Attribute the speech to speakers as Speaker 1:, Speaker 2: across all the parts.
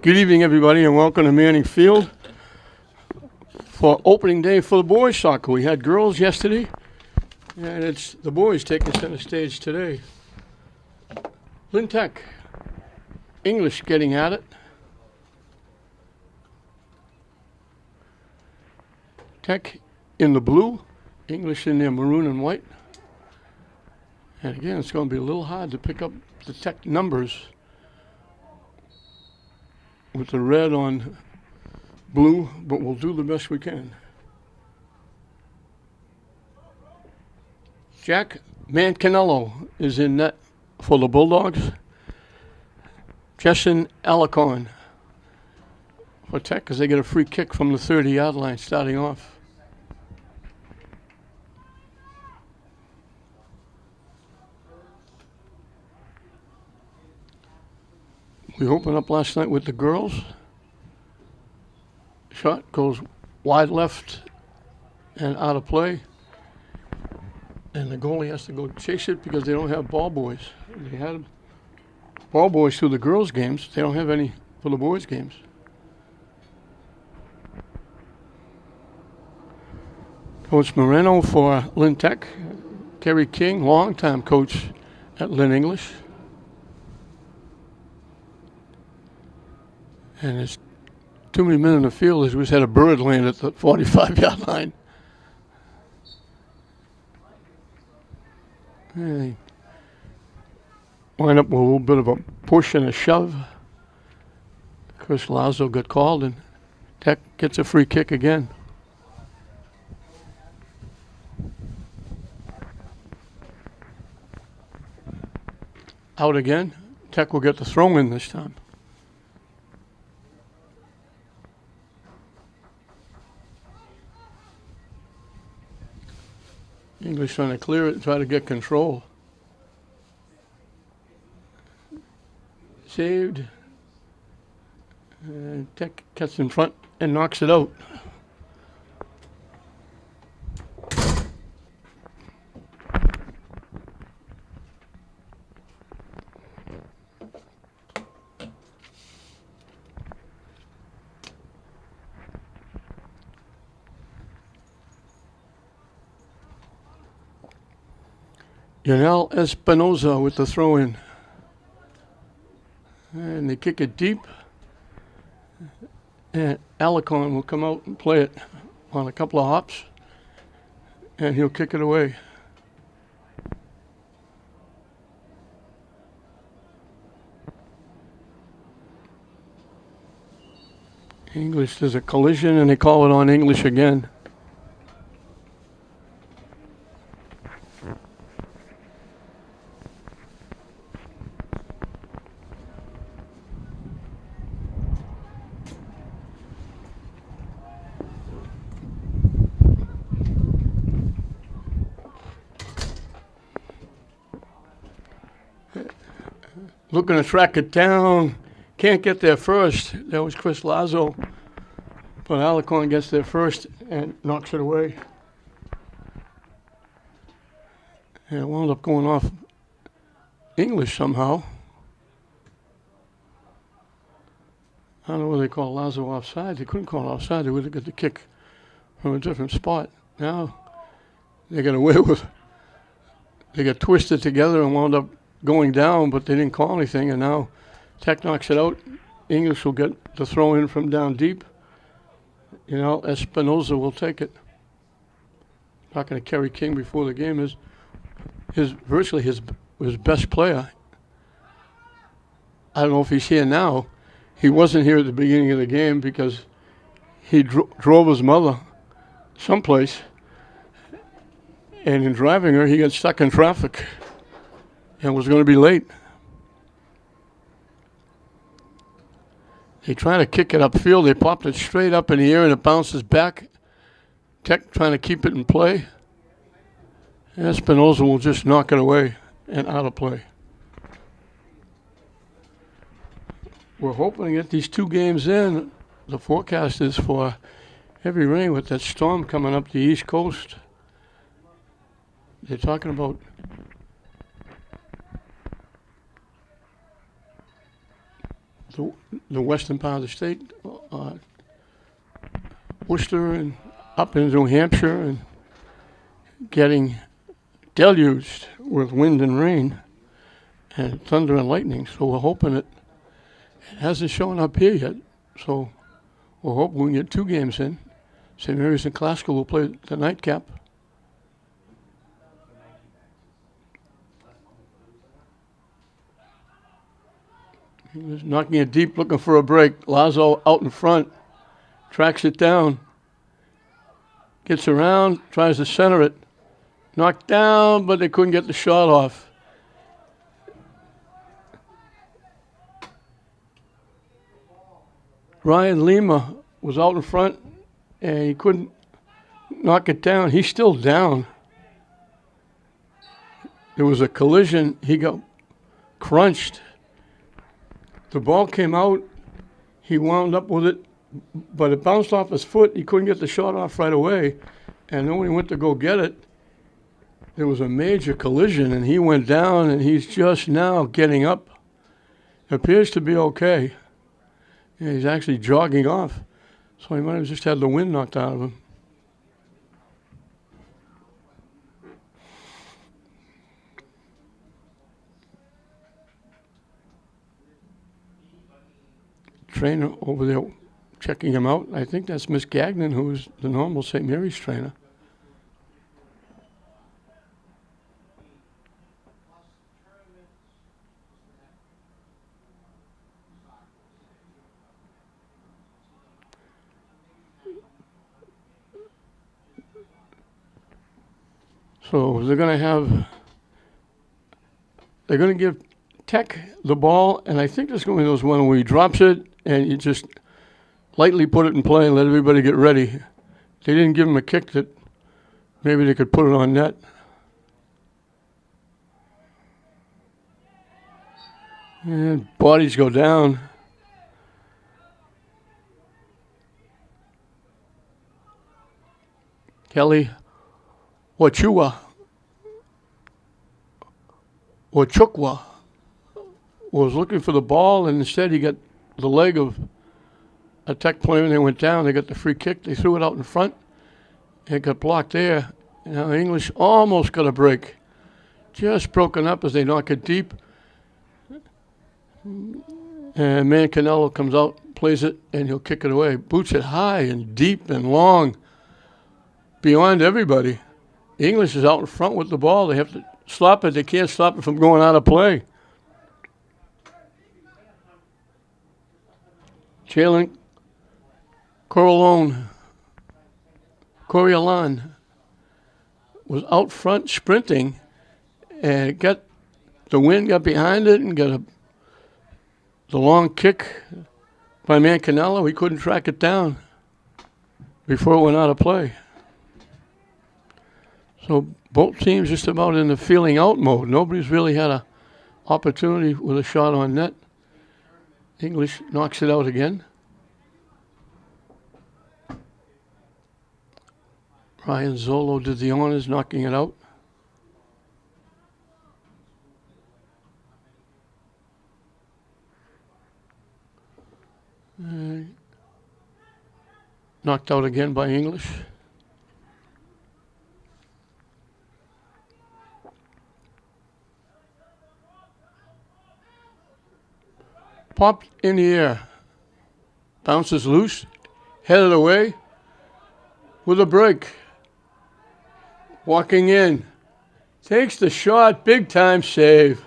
Speaker 1: Good evening, everybody, and welcome to Manning Field for opening day for the boys soccer. We had girls yesterday, and it's the boys taking center stage today. Lynn Tech, English getting at it. Tech in the blue, English in their maroon and white. And again, it's going to be a little hard to pick up the Tech numbers with the red on blue, but we'll do the best we can. Jack Mancanello is in net for the Bulldogs. Jesson Alarcon for Tech because they get a free kick from the 30-yard line starting off. We opened up last night with the girls. Shot goes wide left and out of play. And the goalie has to go chase it because they don't have ball boys. They had ball boys through the girls' games. They don't have any for the boys' games. Coach Moreno for Lynn Tech. Kerry King, longtime coach at Lynn English. And there's too many men in the field as we just had a bird land at the 45-yard line. And they wind up with a little bit of a push and a shove. Chris Lazo got called, and Tech gets a free kick again. Out again. Tech will get the throw in this time. English trying to clear it and try to get control. Saved. Tech gets in front and knocks it out. Yanel Espinoza with the throw-in. And they kick it deep. And Alarcon will come out and play it on a couple of hops. And he'll kick it away. English, there's a collision and they call it on English again. Looking to track it down. Can't get there first. That was Chris Lazo. But Alarcon gets there first and knocks it away. And it wound up going off English somehow. I don't know whether they call Lazo offside. They couldn't call it offside. They would have got the kick from a different spot. Now they got away with. They got twisted together and wound up going down, but they didn't call anything, and now Tech knocks it out. English will get the throw in from down deep. You know, Espinoza will take it. Talking to Kerry King before the game is virtually his best player. I don't know if he's here now. He wasn't here at the beginning of the game because he drove his mother someplace, and in driving her, he got stuck in traffic and was going to be late. They try to kick it upfield. They popped it straight up in the air and it bounces back. Tech trying to keep it in play. Espinoza will just knock it away and out of play. We're hoping to get these two games in. The forecast is for heavy rain with that storm coming up the East Coast. They're talking about the western part of the state, Worcester and up in New Hampshire, and getting deluged with wind and rain and thunder and lightning. So we're hoping it hasn't shown up here yet. So we're hoping we can get 2 games in. St. Mary's and Glasgow will play the nightcap. He was knocking it deep, looking for a break. Lazo out in front, tracks it down, gets around, tries to center it. Knocked down, but they couldn't get the shot off. Ryan Lima was out in front, and he couldn't knock it down. He's still down. There was a collision. He got crunched. The ball came out. He wound up with it, but it bounced off his foot. He couldn't get the shot off right away. And then when he went to go get it, there was a major collision, and he went down, and he's just now getting up. Appears to be okay. And he's actually jogging off. So he might have just had the wind knocked out of him. Trainer over there checking him out. I think that's Miss Gagnon, who's the normal St. Mary's trainer. So they're going to give Tech the ball, and I think there's going to be those one where he drops it and you just lightly put it in play and let everybody get ready. They didn't give him a kick that maybe they could put it on net. And bodies go down. Kelly Wachukwa was looking for the ball, and instead he got the leg of a Tech player, and they went down. They got the free kick. They threw it out in front. It got blocked there. Now English almost got a break. Just broken up as they knock it deep. And Mancanello comes out, plays it, and he'll kick it away. Boots it high and deep and long beyond everybody. English is out in front with the ball. They have to stop it. They can't stop it from going out of play. Jalen Coriolan was out front sprinting, and it got the wind got behind it and got the long kick by Mancanello. He couldn't track it down before it went out of play. So both teams just about in the feeling out mode. Nobody's really had an opportunity with a shot on net. English knocks it out again. Ryan Zolo did the honors, knocking it out. Knocked out again by English. Popped in the air. Bounces loose. Headed away with a break. Walking in. Takes the shot. Big time save.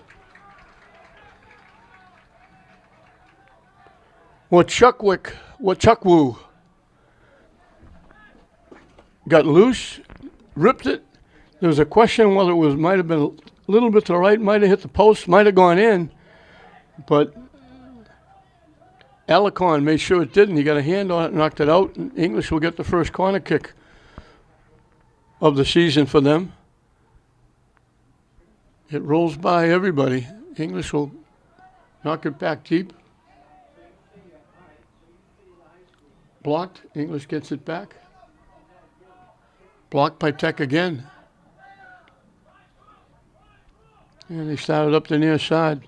Speaker 1: Wachukwu got loose, ripped it. There was a question whether it might have been a little bit to the right, might have hit the post, might have gone in, but Alicon made sure it didn't. He got a hand on it, knocked it out, and English will get the first corner kick of the season for them. It rolls by everybody. English will knock it back deep. Blocked. English gets it back. Blocked by Tech again. And they started up the near side.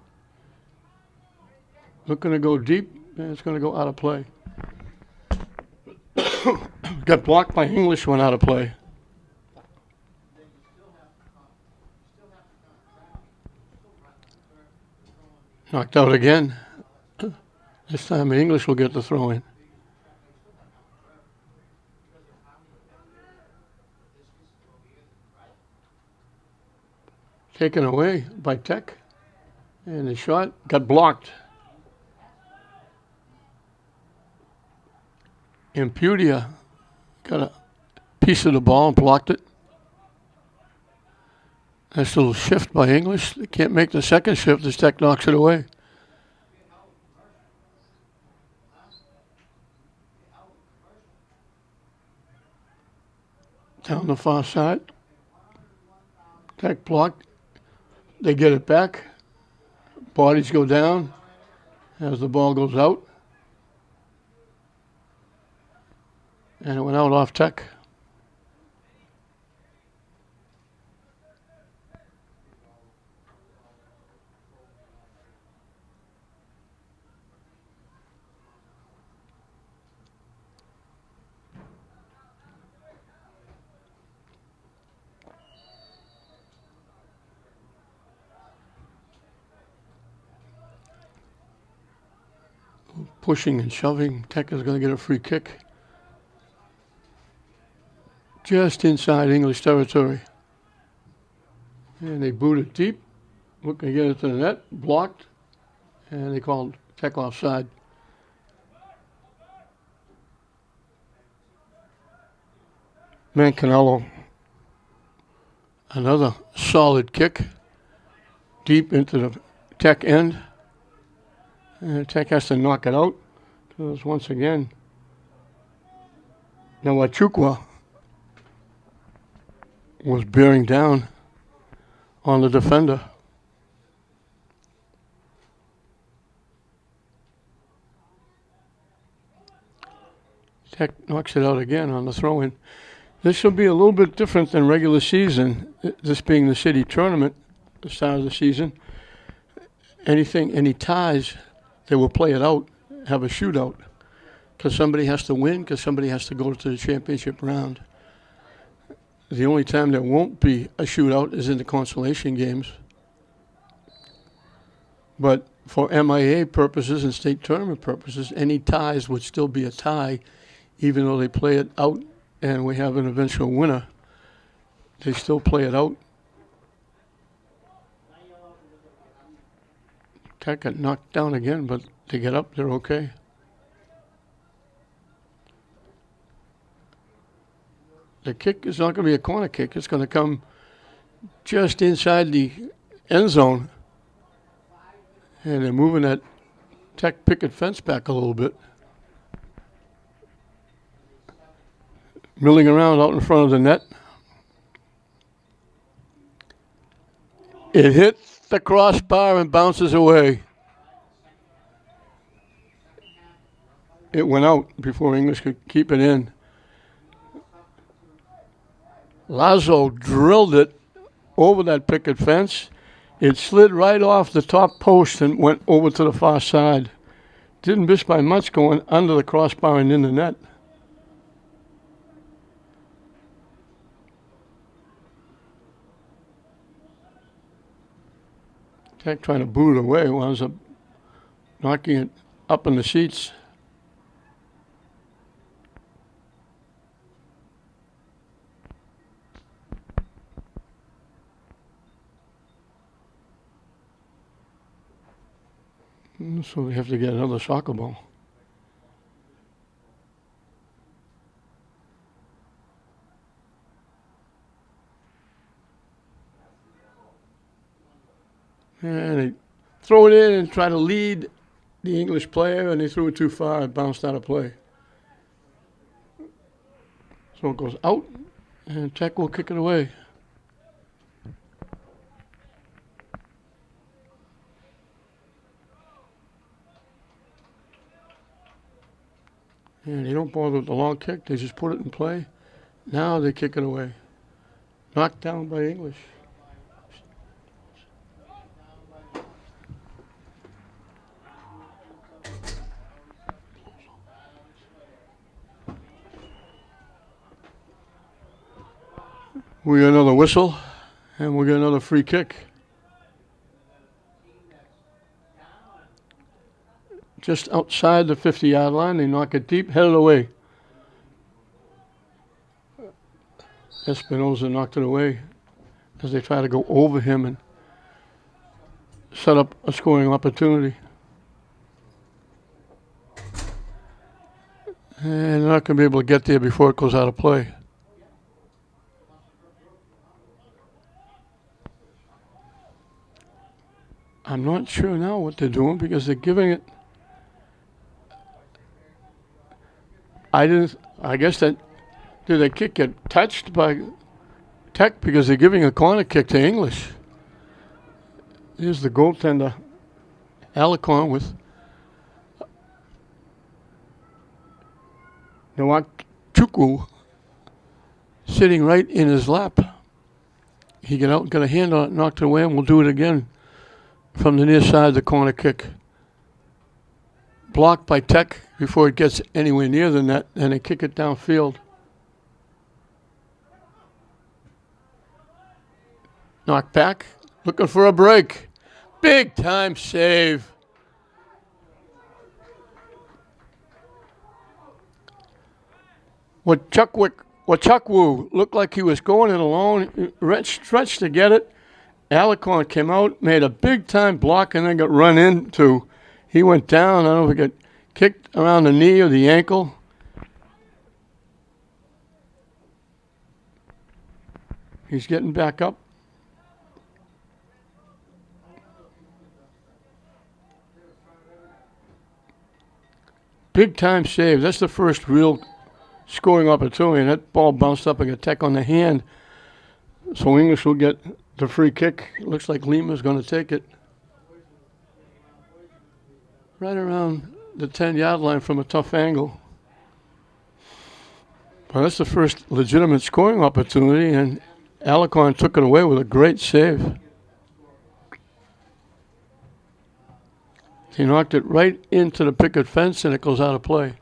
Speaker 1: Looking to go deep, and it's going to go out of play. Got blocked by English, went out of play. Knocked out again. This time English will get the throw in. Taken away by Tech. And the shot got blocked. Impudia got a piece of the ball and blocked it. Nice little shift by English. They can't make the second shift as Tech knocks it away. Down the far side. Tech blocked. They get it back. Bodies go down as the ball goes out. And it went out off Tech. Pushing and shoving. Tech is going to get a free kick. Just inside English territory. And they boot it deep. Looking to get it to the net. Blocked. And they called Tech offside. Mancanello. Another solid kick. Deep into the Tech end. And Tech has to knock it out. Because once again, Nawachukwa was bearing down on the defender. Tech knocks it out again on the throw-in. This will be a little bit different than regular season, this being the city tournament, the start of the season. Any ties, they will play it out, have a shootout, because somebody has to win, because somebody has to go to the championship round. The only time there won't be a shootout is in the consolation games. But for MIA purposes and state tournament purposes, any ties would still be a tie, even though they play it out and we have an eventual winner. They still play it out. Tech got knocked down again, but they get up, they're okay. The kick is not going to be a corner kick. It's going to come just inside the end zone. And they're moving that Tech picket fence back a little bit. Milling around out in front of the net. It hits the crossbar and bounces away. It went out before English could keep it in. Lazo drilled it over that picket fence. It slid right off the top post and went over to the far side. Didn't miss by much going under the crossbar and in the net. Tech trying to boot it away, winds up knocking it up in the seats. So we have to get another soccer ball. And they throw it in and try to lead the English player, and they threw it too far. It bounced out of play. So it goes out, and Tech will kick it away. And they don't bother with the long kick. They just put it in play. Now they kick it away. Knocked down by English. We got another whistle, and we got another free kick. Just outside the 50-yard line, they knock it deep, headed away. Espinosa knocked it away as they try to go over him and set up a scoring opportunity. And they're not going to be able to get there before it goes out of play. I'm not sure now what they're doing because they're giving it. I guess that, did the kick get touched by Tech because they're giving a corner kick to English. Here's the goaltender, Alicon, with Chukwu sitting right in his lap. He got a hand on it, knocked it away, and we'll do it again from the near side of the corner kick. Blocked by Tech before it gets anywhere near the net, and they kick it downfield. Knocked back, looking for a break. Big time save. Chukwu looked like he was going it alone, stretched to get it. Alicon came out, made a big time block, and then got run into. He went down. I don't know if he got kicked around the knee or the ankle. He's getting back up. Big time save. That's the first real scoring opportunity. And that ball bounced up and got Tech on the hand. So English will get the free kick. Looks like Lima's going to take it. Right around the 10-yard line from a tough angle. Well, that's the first legitimate scoring opportunity, and Alicon took it away with a great save. He knocked it right into the picket fence, and it goes out of play.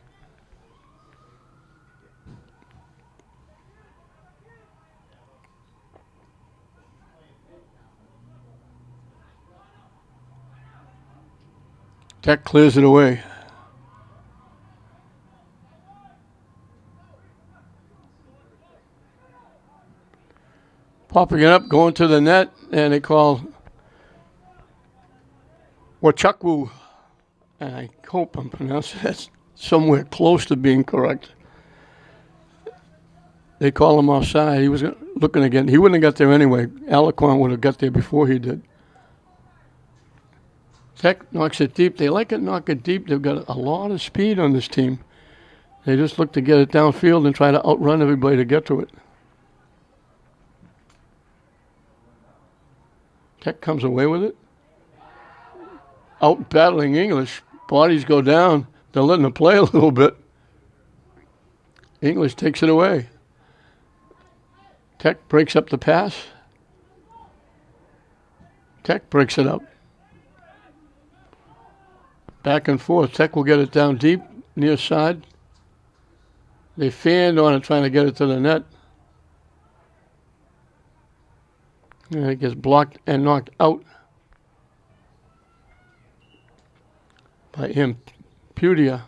Speaker 1: Tech clears it away. Popping it up, going to the net, and they call Chukwu. And I hope I'm pronouncing that somewhere close to being correct. They call him offside. He was looking again. He wouldn't have got there anyway. Alicon would have got there before he did. Tech knocks it deep. They like it, knock it deep. They've got a lot of speed on this team. They just look to get it downfield and try to outrun everybody to get to it. Tech comes away with it. Out battling English. Bodies go down. They're letting them play a little bit. English takes it away. Tech breaks up the pass. Tech breaks it up. Back and forth. Tech will get it down deep, near side. They fanned on it, trying to get it to the net. And it gets blocked and knocked out by Impudia.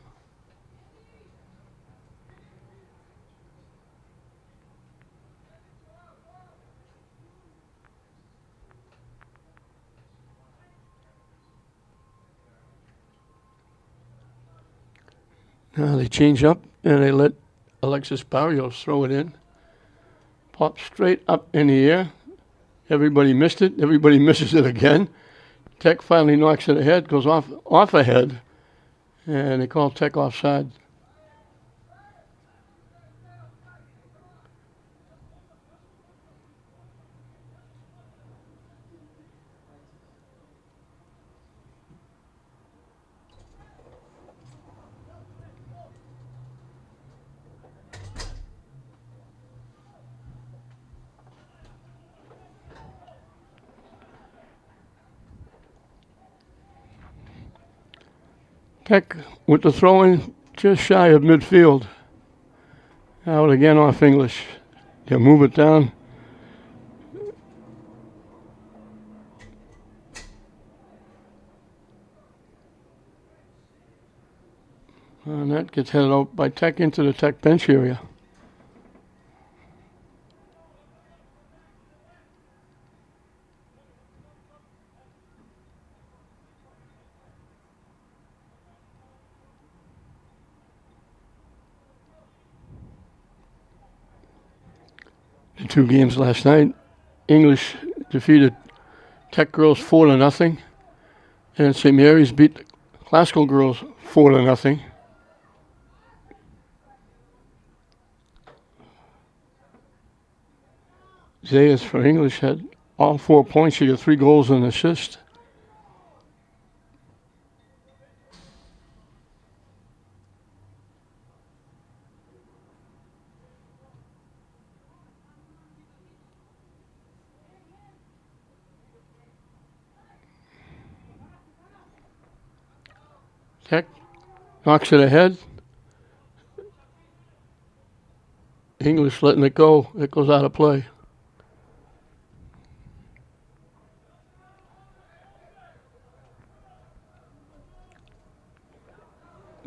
Speaker 1: Now they change up and they let Alexis Barrios throw it in. Pop straight up in the air. Everybody missed it. Everybody misses it again. Tech finally knocks it ahead, goes off ahead, and they call Tech offside. Tech with the throw-in just shy of midfield. Out again off English. They'll move it down And that gets headed out by Tech into the Tech bench area. The two games last night, English defeated Tech girls 4-0, and St. Mary's beat the Classical girls 4-0. Zayas for English had all 4 points. She got 3 goals and an assist. Tech knocks it ahead. English letting it go. It goes out of play.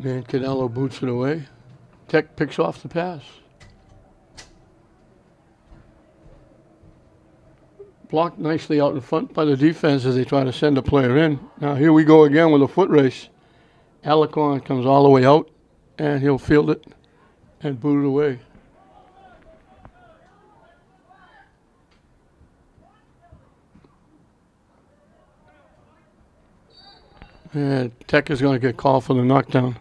Speaker 1: And Canelo boots it away. Tech picks off the pass. Blocked nicely out in front by the defense as they try to send a player in. Now here we go again with a foot race. Alarcon comes all the way out, and he'll field it and boot it away. And Tech is going to get called for the knockdown.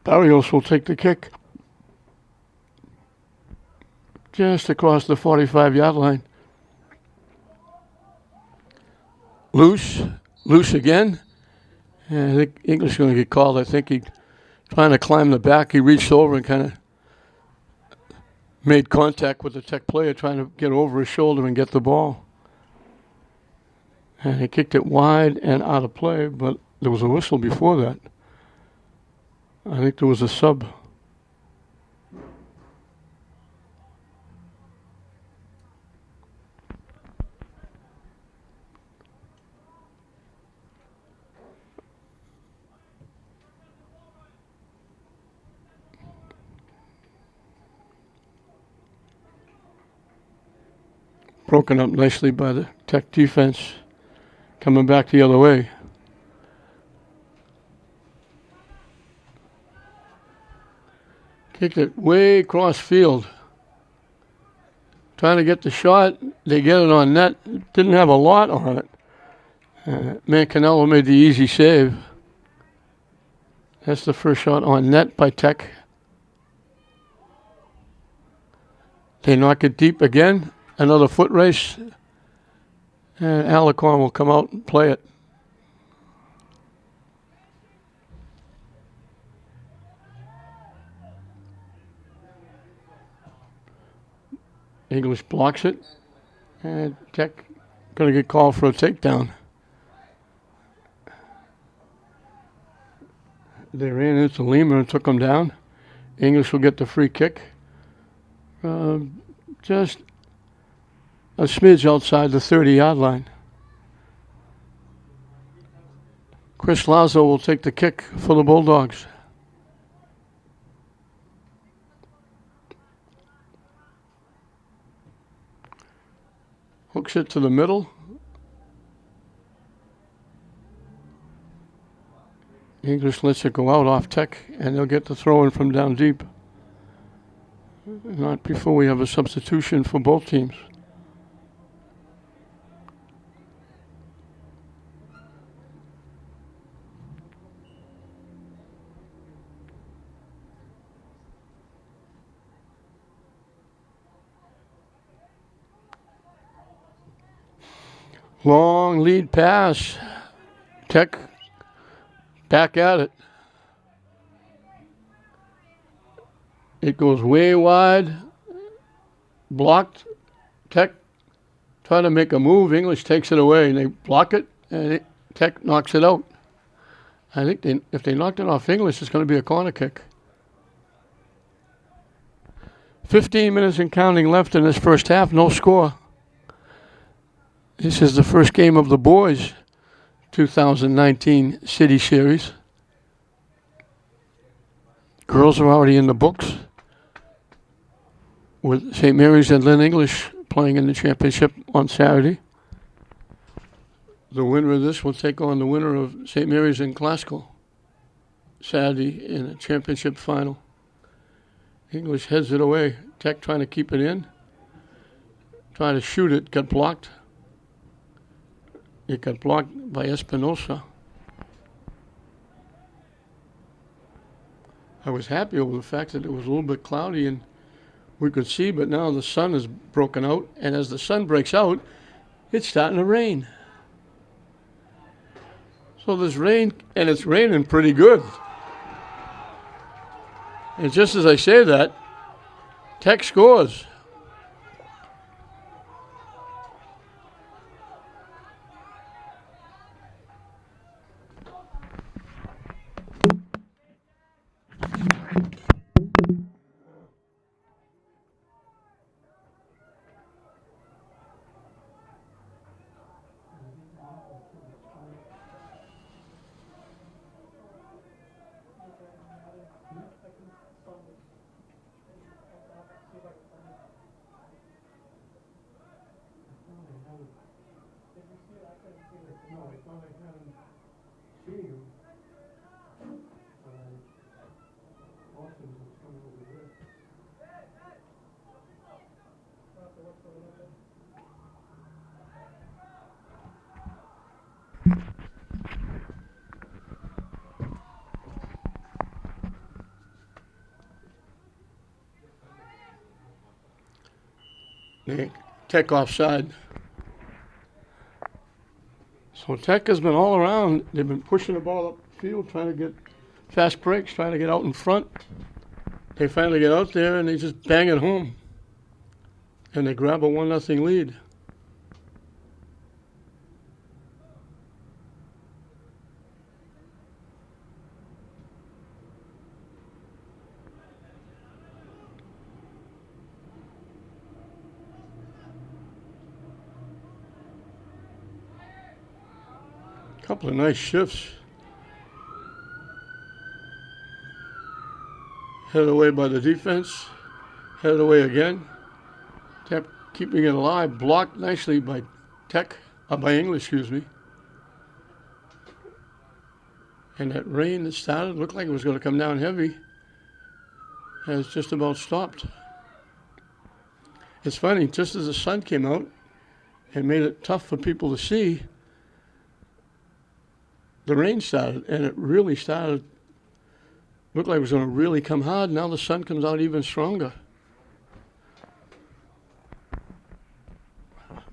Speaker 1: Barrios will take the kick just across the 45-yard line. Loose again. And I think English is going to get called. I think he trying to climb the back. He reached over and kind of made contact with the Tech player, trying to get over his shoulder and get the ball. And he kicked it wide and out of play, but there was a whistle before that. I think there was a sub. Broken up nicely by the Tech defense. Coming back the other way. Kicked it way across field. Trying to get the shot. They get it on net. Didn't have a lot on it. Canelo made the easy save. That's the first shot on net by Tech. They knock it deep again. Another foot race. And Alarcon will come out and play it. English blocks it, and Tech going to get called for a takedown. They ran into Lima and took him down. English will get the free kick. Just a smidge outside the 30-yard line. Chris Lazo will take the kick for the Bulldogs. Hooks it to the middle. English lets it go out off Tech, and they'll get the throw in from down deep. Not before we have a substitution for both teams. Long lead pass. Tech back at it. It goes way wide. Blocked. Tech trying to make a move. English takes it away, and they block it, and Tech knocks it out. I think if they knocked it off English, it's going to be a corner kick. 15 minutes and counting left in this first half, no score. This is the first game of the boys' 2019 City Series. Girls are already in the books, with St. Mary's and Lynn English playing in the championship on Saturday. The winner of this will take on the winner of St. Mary's and Glasgow Saturday in a championship final. English heads it away. Tech trying to keep it in. Trying to shoot it, got blocked. It got blocked by Espinosa. I was happy over the fact that it was a little bit cloudy and we could see, but now the sun is broken out, and as the sun breaks out, it's starting to rain. So there's rain, and it's raining pretty good. And just as I say that, Tech scores. Tech offside. So Tech has been all around. They've been pushing the ball up the field, trying to get fast breaks, trying to get out in front. They finally get out there and they just bang it home. And they grab a 1-0 lead. Couple of nice shifts. Headed away by the defense. Headed away again. Tech keeping it alive. Blocked nicely by by English, excuse me. And that rain that started looked like it was going to come down heavy. Has just about stopped. It's funny, just as the sun came out and made it tough for people to see, the rain started, and it really started. Looked like it was going to really come hard. Now the sun comes out even stronger.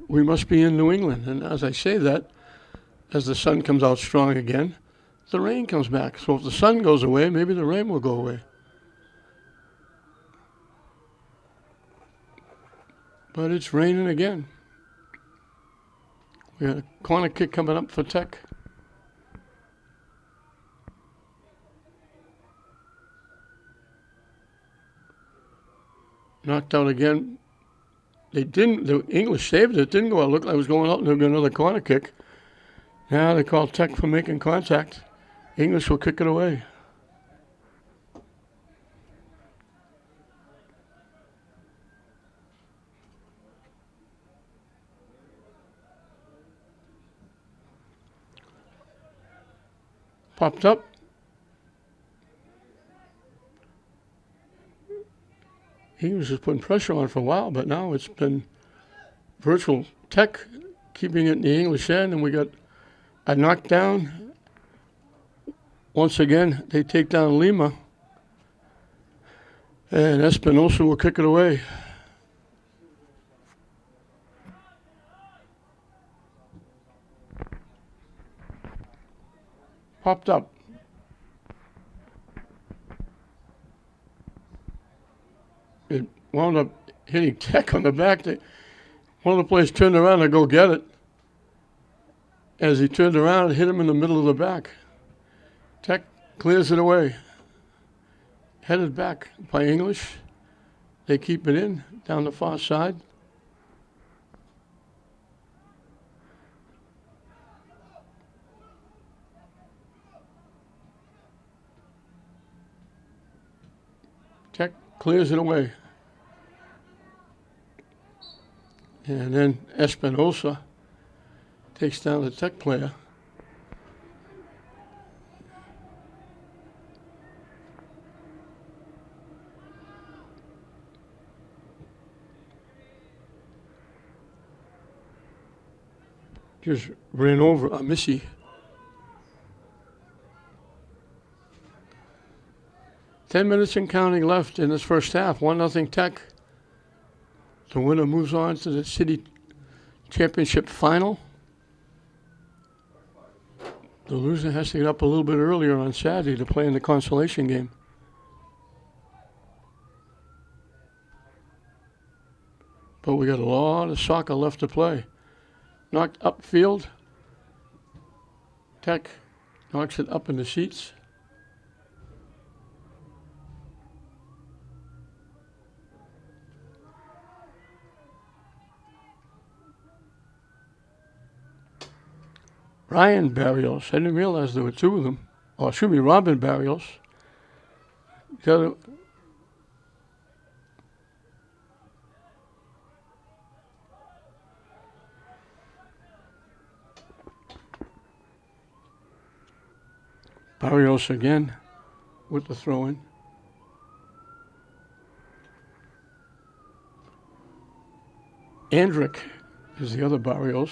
Speaker 1: We must be in New England. And as I say that, as the sun comes out strong again, the rain comes back. So if the sun goes away, maybe the rain will go away. But it's raining again. We got a corner kick coming up for Tech. Knocked out again. The English saved it. It didn't go out. It looked like it was going out, and there would be another corner kick. Now they call Tech for making contact. English will kick it away. Popped up. English has putting pressure on for a while, but now it's been virtual Tech keeping it in the English end, and we got a knockdown. Once again, they take down Lima, and Espinosa will kick it away. Popped up. It wound up hitting Tech on the back. One of the players turned around to go get it. As he turned around, it hit him in the middle of the back. Tech clears it away. Headed back by English. They keep it in down the far side. Tech clears it away. And then Espinosa takes down the Tech player. Just ran over a Missy. Ten minutes and counting left in this first half. 1-0 Tech. The winner moves on to the city championship final. The loser has to get up a little bit earlier on Saturday to play in the consolation game. But we got a lot of soccer left to play. Knocked upfield. Tech knocks it up in the seats. Ryan Barrios. I didn't realize there were two of them. Oh, it should be Robin Barrios. The other, Barrios again with the throw-in. Andrick is the other Barrios.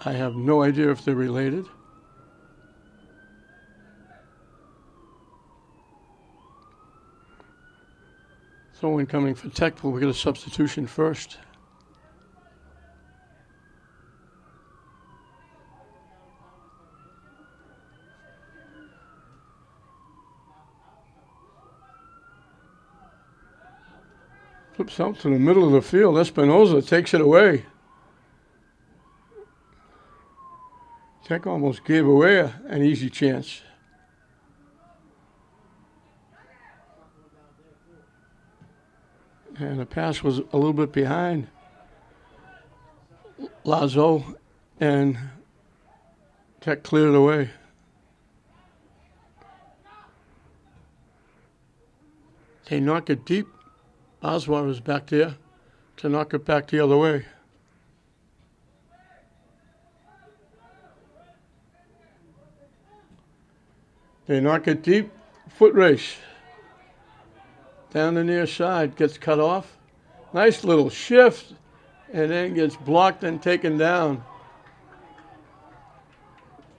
Speaker 1: I have no idea if they're related. Throw-in coming for Tech, but we get a substitution first. Flips out to the middle of the field. Espinosa takes it away. Tech almost gave away an easy chance. And the pass was a little bit behind Lazo, and Tech cleared it away. They knock it deep. Oswald is back there to knock it back the other way. They knock it deep, foot race. Down the near side, gets cut off. Nice little shift, and then gets blocked and taken down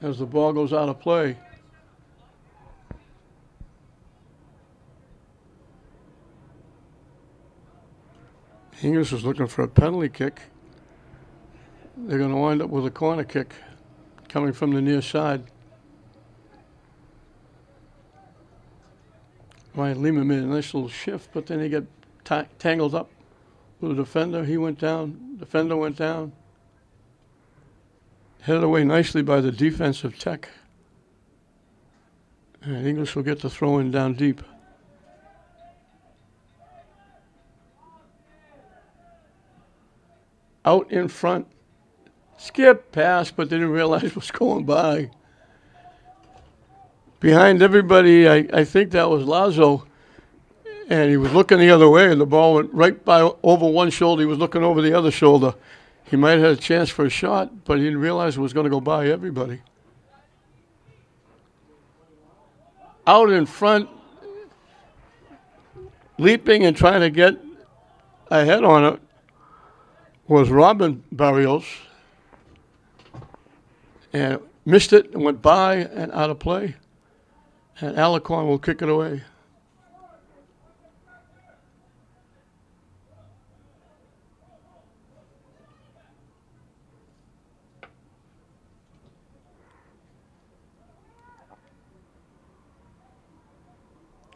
Speaker 1: as the ball goes out of play. English is looking for a penalty kick. They're going to wind up with a corner kick coming from the near side. Ryan Lehman made a nice little shift, but then he got tangled up with a defender. He went down. Defender went down. Headed away nicely by the defensive Tech. And English will get the throw in down deep. Out in front. Skip pass, but didn't realize what's going by. Behind everybody, I think that was Lazo, and he was looking the other way, and the ball went right by over one shoulder. He was looking over the other shoulder. He might have had a chance for a shot, but he didn't realize it was going to go by everybody. Out in front, leaping and trying to get ahead on it, was Robin Barrios, and missed it and went by and out of play. And Alarcon will kick it away.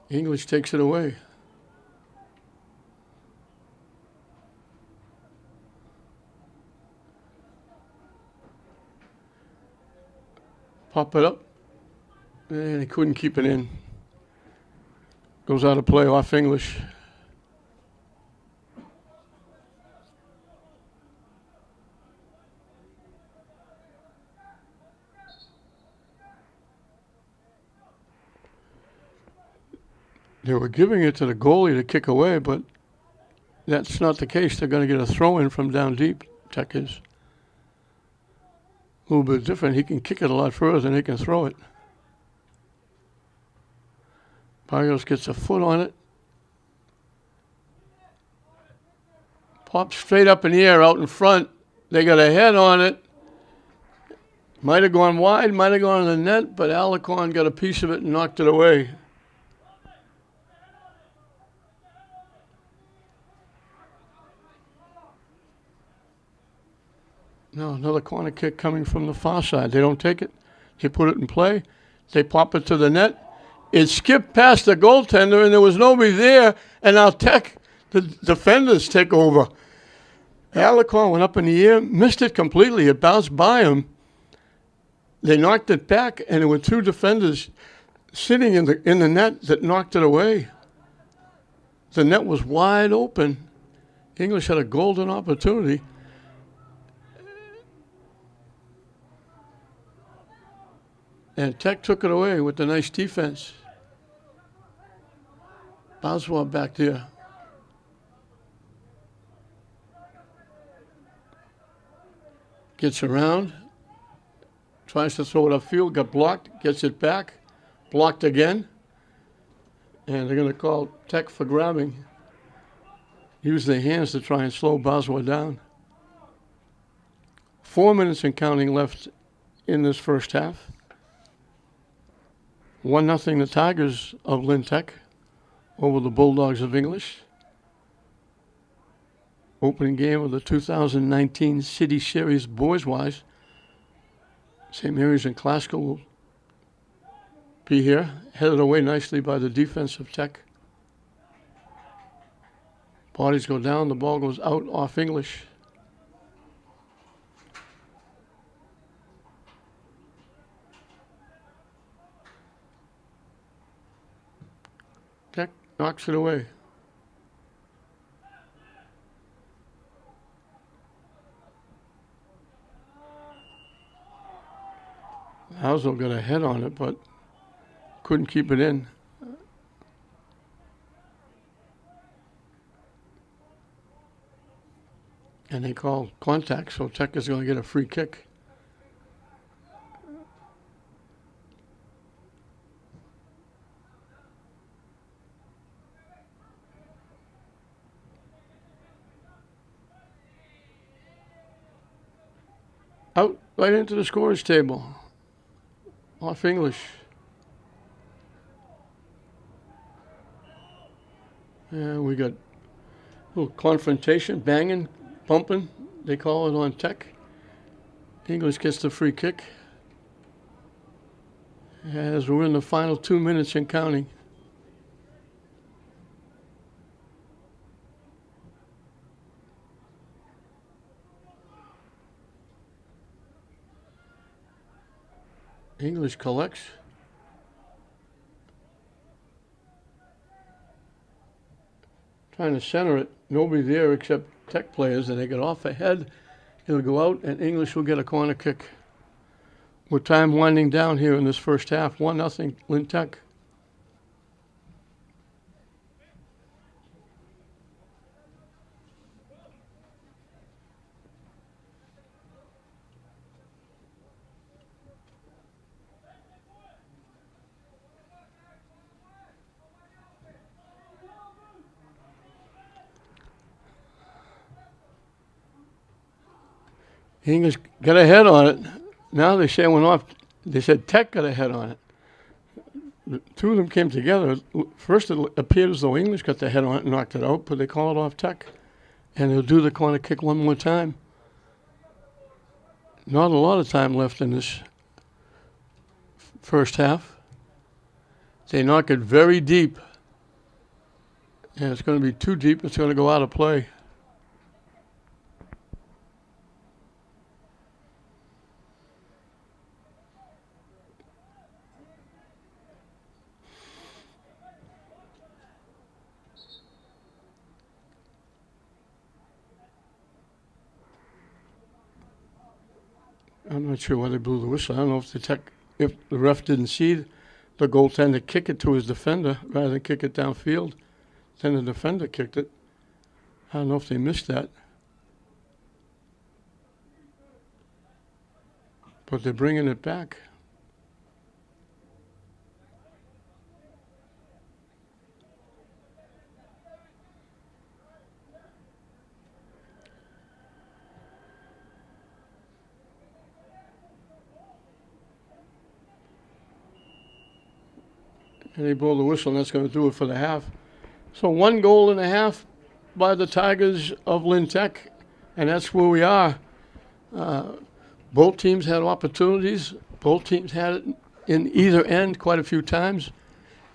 Speaker 1: English takes it away. Pop it up. And he couldn't keep it in. Goes out of play off English. They were giving it to the goalie to kick away, but that's not the case. They're going to get a throw-in from down deep, Tech is. A little bit different. He can kick it a lot further than he can throw it. Barrios gets a foot on it. Pops straight up in the air out in front. They got a head on it. Might have gone wide, might have gone in the net, but Alarcon got a piece of it and knocked it away. Now another corner kick coming from the far side. They don't take it. They put it in play. They pop it to the net. It skipped past the goaltender, and there was nobody there. And now Tech, the defenders, take over. Alarcon went up in the air, missed it completely. It bounced by him. They knocked it back, and there were two defenders sitting in the net that knocked it away. The net was wide open. English had a golden opportunity. And Tech took it away with the nice defense. Boswell back there. Gets around. Tries to throw it upfield. Got blocked. Gets it back. Blocked again. And they're going to call Tech for grabbing. Use their hands to try and slow Boswell down. 4 minutes and counting left in this first half. 1-0 the Tigers of Lynn Tech over the Bulldogs of English. Opening game of the 2019 City Series boys-wise. St. Mary's and Classical will be here, headed away nicely by the defense of Tech. Bodies go down, the ball goes out off English. Tech knocks it away. Housel got a head on it, but couldn't keep it in. And they call contact, so Tech is going to get a free kick. Out right into the scorer's table. Off English. And we got a little confrontation, banging, bumping, they call it on Tech. English gets the free kick. As we're in the final 2 minutes and counting. English collects. Trying to center it. Nobody there except Tech players, and they get off ahead. It'll go out, and English will get a corner kick. With time winding down here in this first half, 1-0 Lynn Tech. English got a head on it. Now they say it went off. They said Tech got a head on it. The two of them came together. First, it appeared as though English got the head on it and knocked it out, but they call it off Tech. And they'll do the corner kick one more time. Not a lot of time left in this first half. They knock it very deep. And it's going to be too deep. It's going to go out of play. I'm not sure why they blew the whistle. I don't know if the ref didn't see the goaltender kick it to his defender rather than kick it downfield. Then the defender kicked it. I don't know if they missed that. But they're bringing it back. And they blow the whistle, and that's going to do it for the half. So 1 goal and a half by the Tigers of Lynn Tech, and that's where we are. Both teams had opportunities. Both teams had it in either end quite a few times.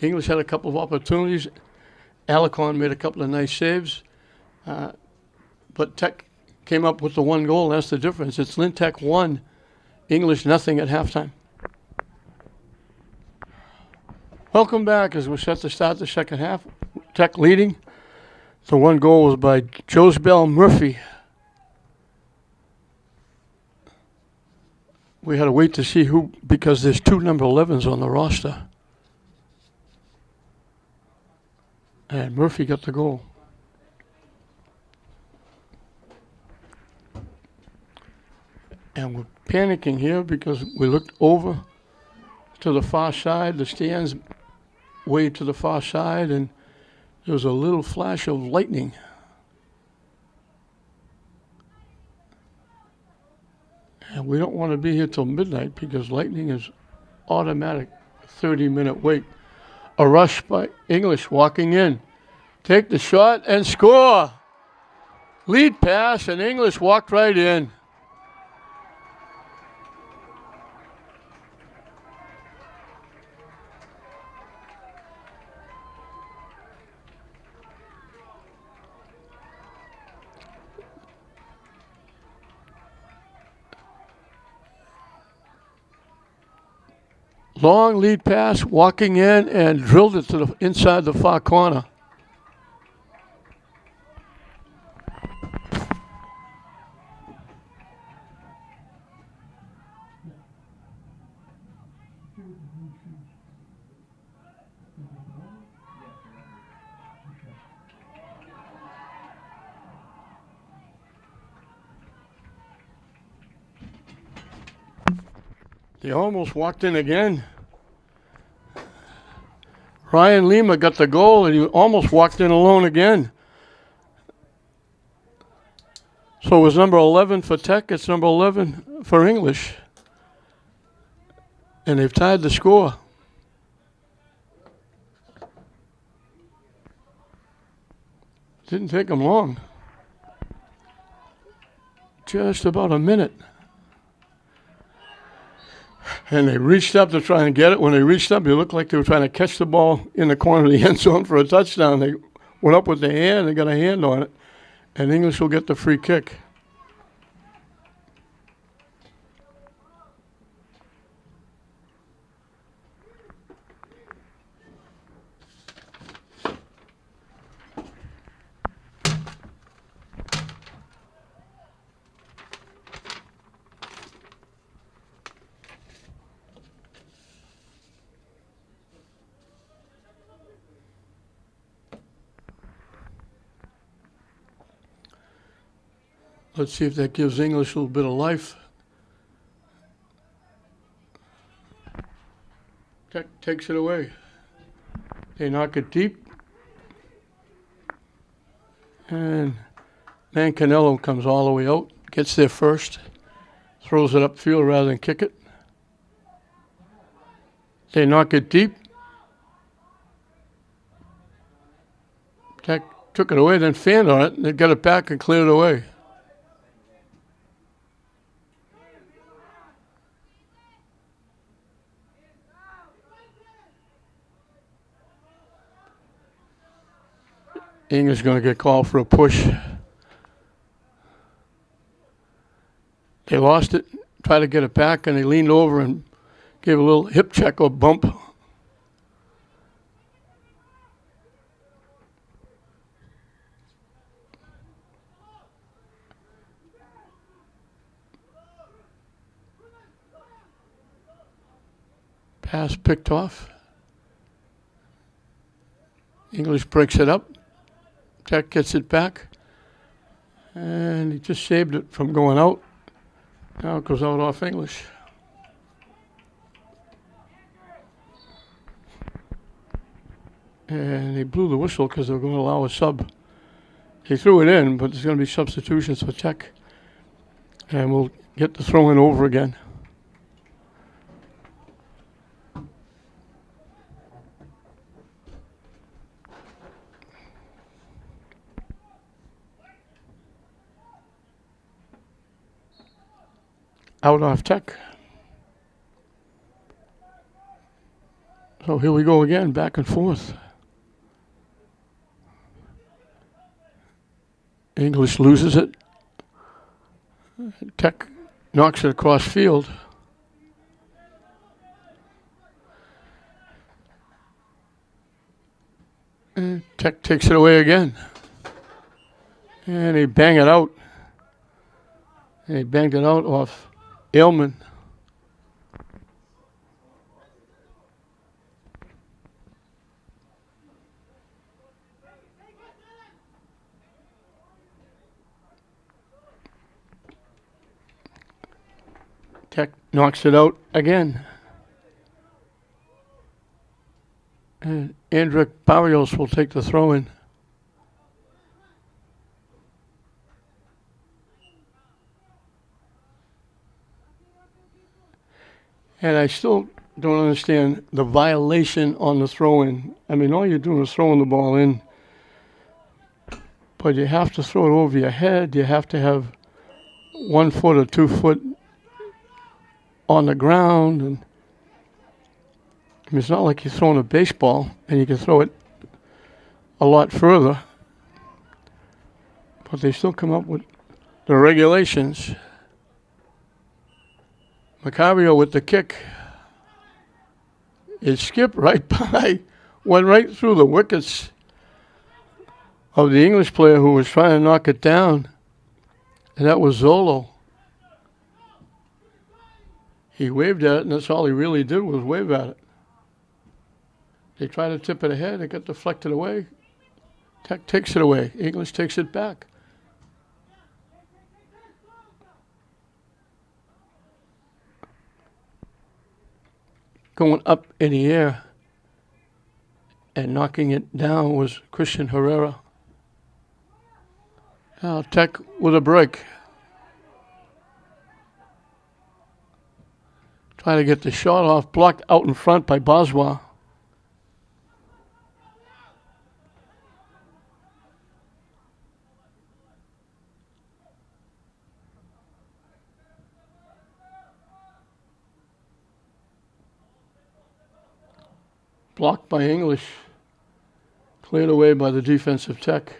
Speaker 1: English had a couple of opportunities. Alicon made a couple of nice saves. But Tech came up with the 1 goal. That's the difference. It's Lynn Tech 1, English nothing at halftime. Welcome back as we're set to start the second half. Tech leading. The 1 goal was by Josebel Murphy. We had to wait to see who, because there's 2 number 11s on the roster. And Murphy got the goal. And we're panicking here because we looked over to the far side, the stands way to the far side, and there was a little flash of lightning. And we don't want to be here till midnight because lightning is automatic 30-minute wait. A rush by English walking in. Take the shot and score. Lead pass, and English walked right in. Long lead pass, walking in and drilled it to the inside the far corner. They almost walked in again. Ryan Lima got the goal, and he almost walked in alone again. So it was number 11 for Tech. It's number 11 for English. And they've tied the score. Didn't take them long. Just about a minute. And they reached up to try and get it. When they reached up, it looked like they were trying to catch the ball in the corner of the end zone for a touchdown. They went up with their hand and got a hand on it. And English will get the free kick. Let's see if that gives English a little bit of life. Tech takes it away. They knock it deep. And Mancanello comes all the way out, gets there first, throws it upfield rather than kick it. They knock it deep. Tech took it away, then fanned on it, and they got it back and cleared it away. English going to get called for a push. They lost it, tried to get it back, and they leaned over and gave a little hip check or bump. Pass picked off. English breaks it up. Tech gets it back. And he just saved it from going out. Now it goes out off English. And they blew the whistle because they were going to allow a sub. He threw it in, but there's going to be substitutions for Tech. And we'll get the throw in over again. Out off Tech. So here we go again, back and forth. English loses it. Tech knocks it across field. And Tech takes it away again. And they bang it out. And they banged it out off Aylman. Tech knocks it out again. And Andrick Barrios will take the throw in. And I still don't understand the violation on the throw-in. I mean, all you're doing is throwing the ball in. But you have to throw it over your head. You have to have 1 foot or 2 foot on the ground. And I mean, it's not like you're throwing a baseball and you can throw it a lot further. But they still come up with the regulations. Macario with the kick. It skipped right by, went right through the wickets of the English player who was trying to knock it down. And that was Zolo. He waved at it, and that's all he really did was wave at it. They tried to tip it ahead. It got deflected away. Tech takes it away. English takes it back. Going up in the air and knocking it down was Christian Herrera. Now Tech with a break. Trying to get the shot off, blocked out in front by Boswell. Blocked by English. Cleared away by the defensive Tech.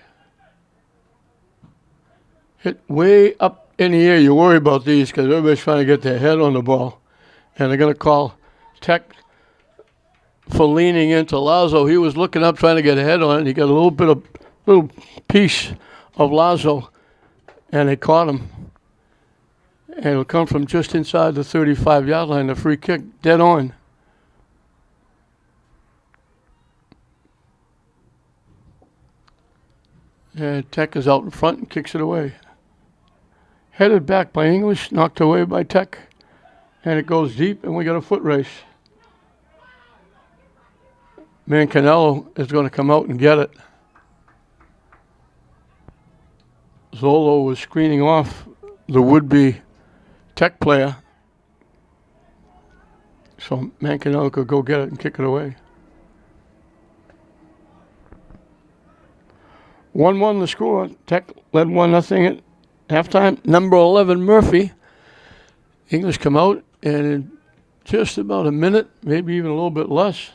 Speaker 1: Hit way up in the air. You worry about these because everybody's trying to get their head on the ball. And they're going to call Tech for leaning into Lazo. He was looking up trying to get a head on it. He got a little piece of Lazo. And they caught him. And it'll come from just inside the 35-yard line. The free kick, dead on. And Tech is out in front and kicks it away. Headed back by English, knocked away by Tech. And it goes deep, and we got a foot race. Mancanello is going to come out and get it. Zolo was screening off the would-be Tech player. So Mancanello could go get it and kick it away. 1-1 the score. Tech led 1-0 at halftime. Number 11, Murphy. English come out, and in just about a minute, maybe even a little bit less,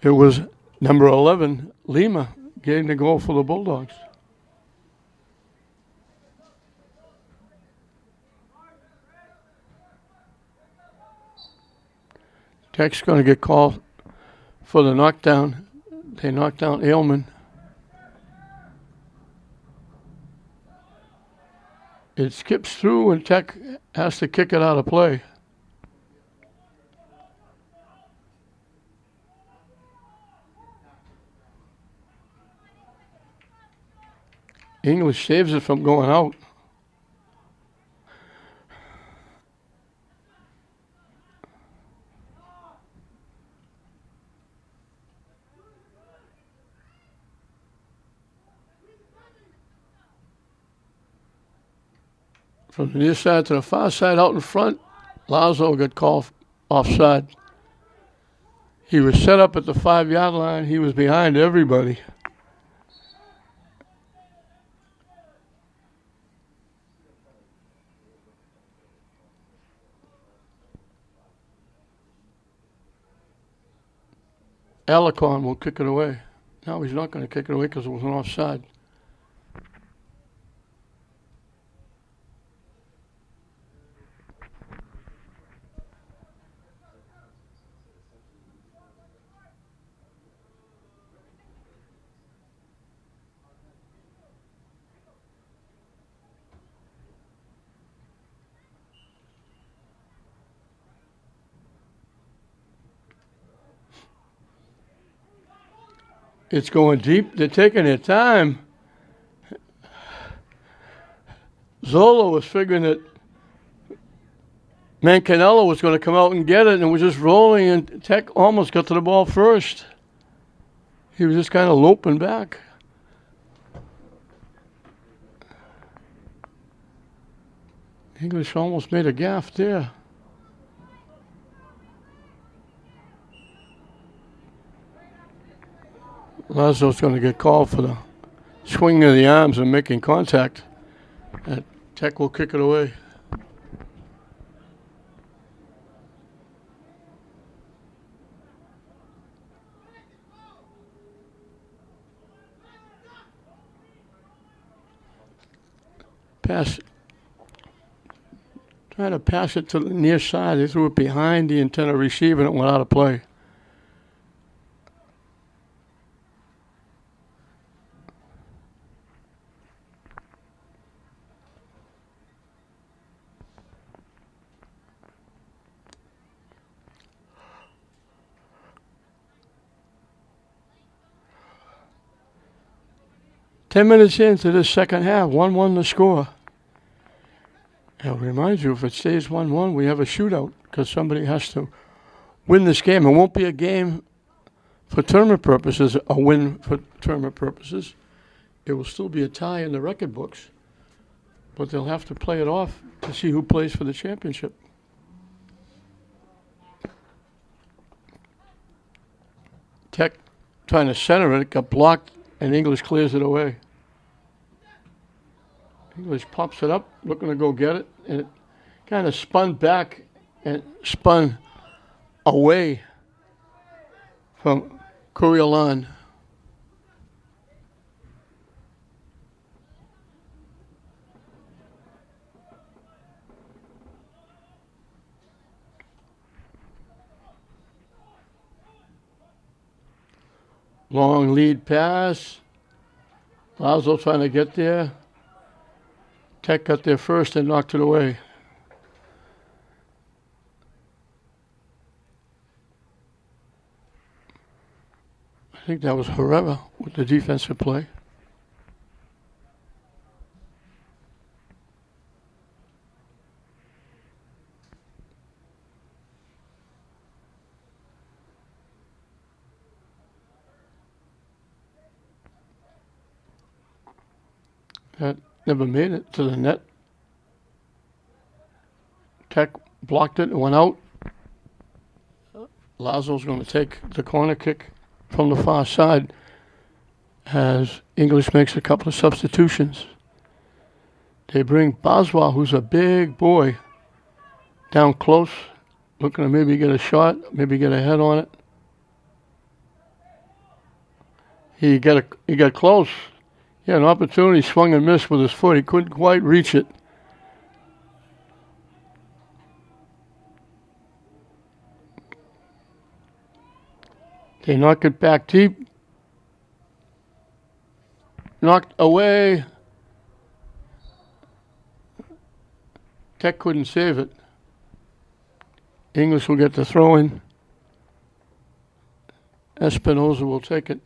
Speaker 1: it was number 11, Lima, getting the goal for the Bulldogs. Tech's going to get called for the knockdown. They knocked down Aylman. It skips through, and Tech has to kick it out of play. English saves it from going out. From the near side to the far side out in front, Lazo got called offside. He was set up at the 5-yard line. He was behind everybody. Alarcon will kick it away. No, he's not going to kick it away because it was an offside. It's going deep. They're taking their time. Zola was figuring that Mancanello was going to come out and get it, and was just rolling, and Tech almost got to the ball first. He was just kind of loping back. English almost made a gaffe there. Lazo's going to get called for the swinging of the arms and making contact. And Tech will kick it away. Pass. Trying to pass it to the near side. They threw it behind the intended receiver and it went out of play. Ten minutes into this second half, 1-1 the score. I'll remind you, if it stays 1-1, we have a shootout because somebody has to win this game. It won't be a game for tournament purposes, a win for tournament purposes. It will still be a tie in the record books, but they'll have to play it off to see who plays for the championship. Tech trying to center it, got blocked, and English clears it away. English pops it up, looking to go get it, and it kind of spun back and spun away from Coriolan. Long lead pass. Lazo trying to get there. Tech got there first and knocked it away. I think that was Herrera with the defensive play. That never made it to the net. Tech blocked it and went out. Lazo's going to take the corner kick from the far side as English makes a couple of substitutions. They bring Boswell, who's a big boy, down close, looking to maybe get a shot, maybe get a head on it. He got close. He had an opportunity, swung and missed with his foot. He couldn't quite reach it. They knock it back deep. Knocked away. Tech couldn't save it. English will get the throw in. Espinoza will take it.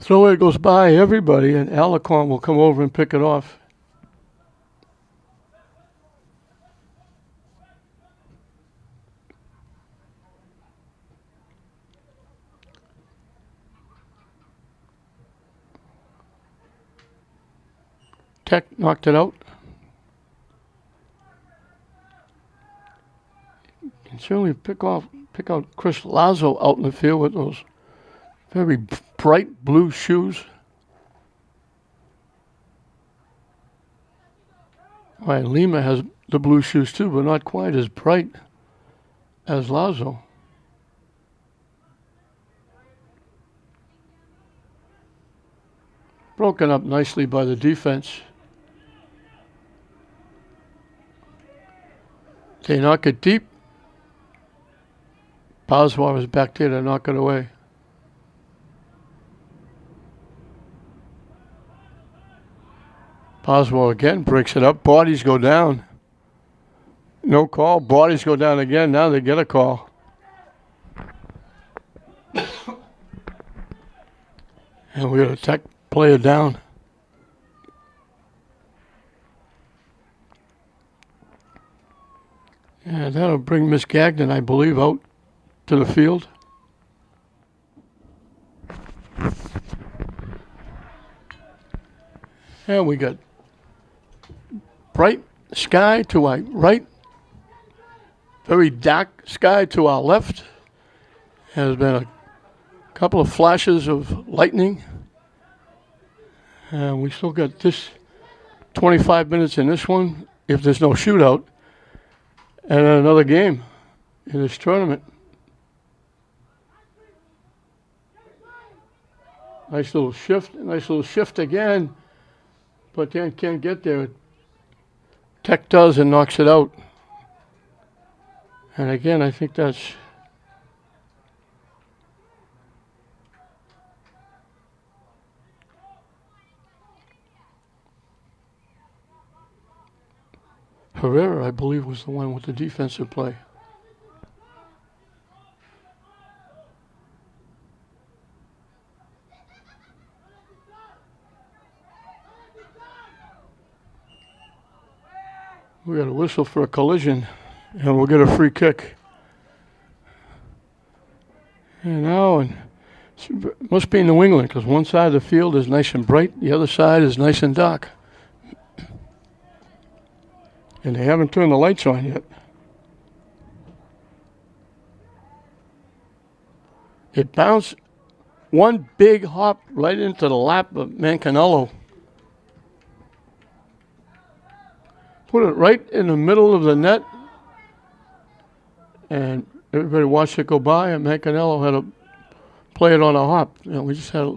Speaker 1: throw it goes by everybody, and Alarcon will come over and pick it off. Tech knocked it out. Can certainly pick out Chris Lazo out in the field with those very bright blue shoes. Right, Lima has the blue shoes too, but not quite as bright as Lazo. Broken up nicely by the defense. They knock it deep. Boswell is back there to knock it away. Boswell again breaks it up. Bodies go down. No call. Bodies go down again. Now they get a call. And we got a Tech player down. And that'll bring Miss Gagnon, I believe, out to the field. And we got bright sky to our right, very dark sky to our left. There's been a couple of flashes of lightning. And we still got this 25 minutes in this one, if there's no shootout, and then another game in this tournament. Nice little shift again, but then can't get there. Tech does and knocks it out. And again, I think that's Herrera, I believe, was the one with the defensive play. We got a whistle for a collision, and we'll get a free kick. And now, it must be in New England, because one side of the field is nice and bright, the other side is nice and dark. And they haven't turned the lights on yet. It bounced one big hop right into the lap of Mancanello. Put it right in the middle of the net. And everybody watched it go by, and Mancanello had to play it on a hop. You know, we just had a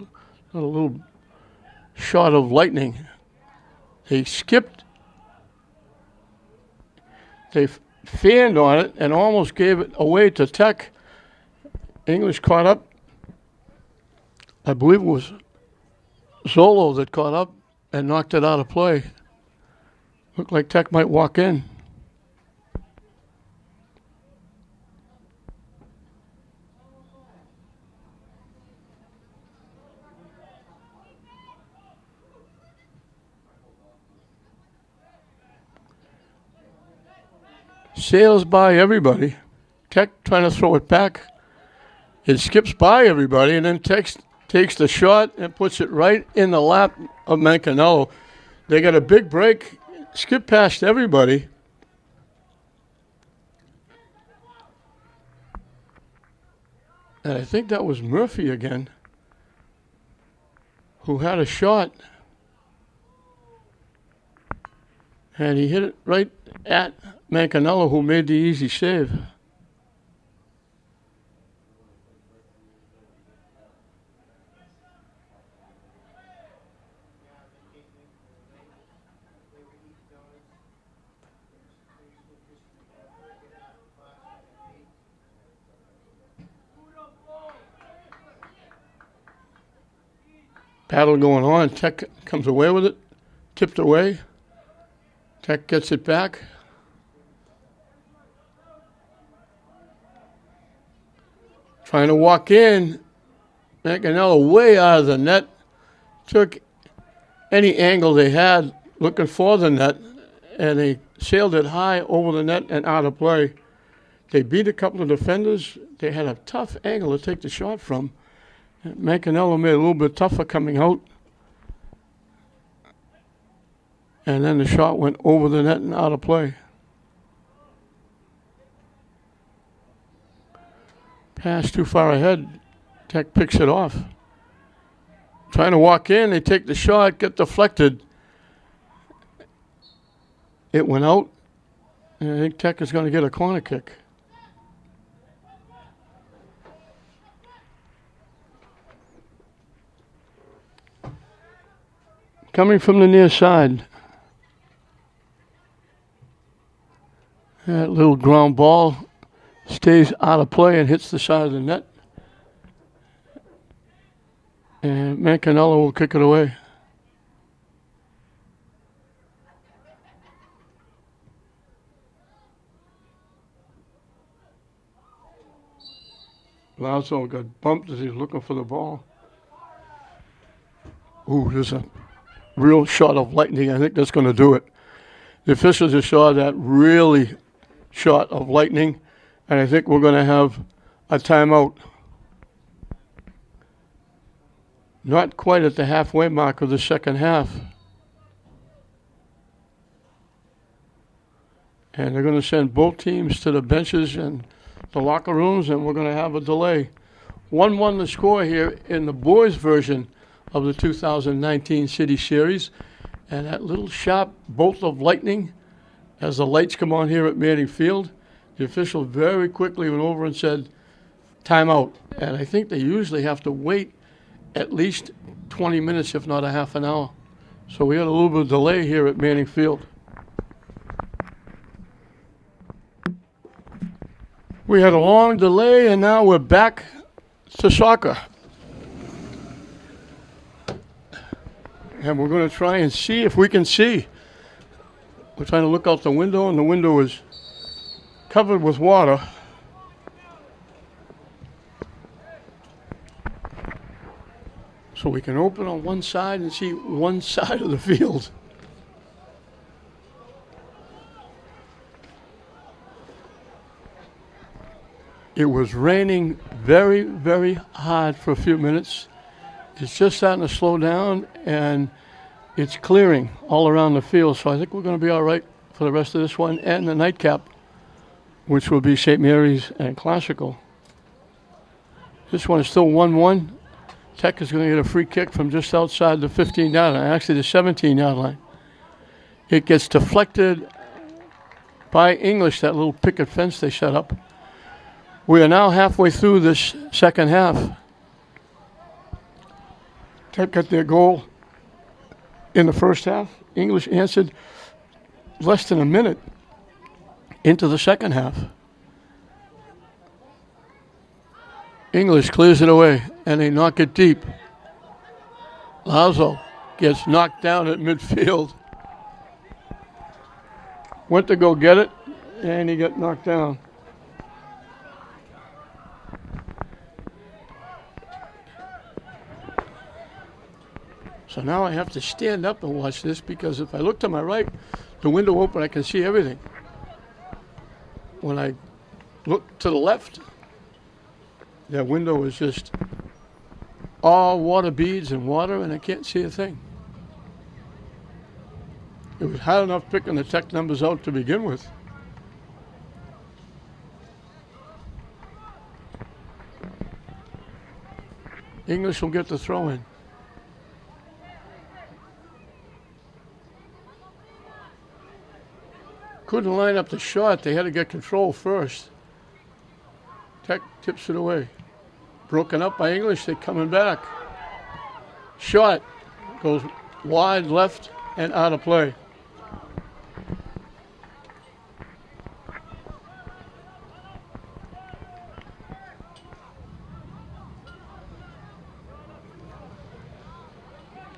Speaker 1: little shot of lightning. They skipped. They fanned on it and almost gave it away to Tech. English caught up. I believe it was Zolo that caught up and knocked it out of play. Looked like Tech might walk in. Sails by everybody. Tech trying to throw it back. It skips by everybody, and then Tech takes the shot and puts it right in the lap of Mancanello. They got a big break, skip past everybody. And I think that was Murphy again, who had a shot. And he hit it right at Mancanello, who made the easy save. Battle going on. Tech comes away with it, tipped away. Tech gets it back. Trying to walk in. Mancanello way out of the net. took any angle they had looking for the net, and they sailed it high over the net and out of play. They beat a couple of defenders. They had a tough angle to take the shot from. Mancanello made it a little bit tougher coming out. And then the shot went over the net and out of play. Pass too far ahead. Tech picks it off. Trying to walk in, they take the shot, get deflected. It went out, and I think Tech is going to get a corner kick. Coming from the near side. That little ground ball stays out of play and hits the side of the net. And Mancanello will kick it away. Lazo got bumped as he was looking for the ball. Ooh, there's a real shot of lightning. I think that's going to do it. The officials just saw that really shot of lightning, and I think we're going to have a timeout. Not quite at the halfway mark of the second half. And they're going to send both teams to the benches and the locker rooms, and we're going to have a delay. 1-1 the score here in the boys' version of the 2019 City Series. And that little sharp bolt of lightning as the lights come on here at Manning Field, the official very quickly went over and said, timeout. And I think they usually have to wait at least 20 minutes, if not a half an hour. So we had a little bit of delay here at Manning Field. We had a long delay, and now we're back to soccer. And we're going to try and see if we can see. We're trying to look out the window, and the window is covered with water. So we can open on one side and see one side of the field. It was raining very, very hard for a few minutes. It's just starting to slow down, and it's clearing all around the field. So I think we're going to be all right for the rest of this one and the nightcap, which will be St. Mary's and Classical. This one is still 1-1. Tech is going to get a free kick from just outside the 15-yard line, actually the 17-yard line. It gets deflected by English, that little picket fence they set up. We are now halfway through this second half. Tech got their goal in the first half. English answered less than a minute into the second half. English clears it away, and they knock it deep. Lazo gets knocked down at midfield. Went to go get it, and he got knocked down. So now I have to stand up and watch this, because if I look to my right, the window open, I can see everything. When I look to the left, that window is just all water beads and water, and I can't see a thing. It was hard enough picking the Tech numbers out to begin with. English will get the throw in. Couldn't line up the shot. They had to get control first. Tech tips it away. Broken up by English. They're coming back. Shot goes wide left and out of play.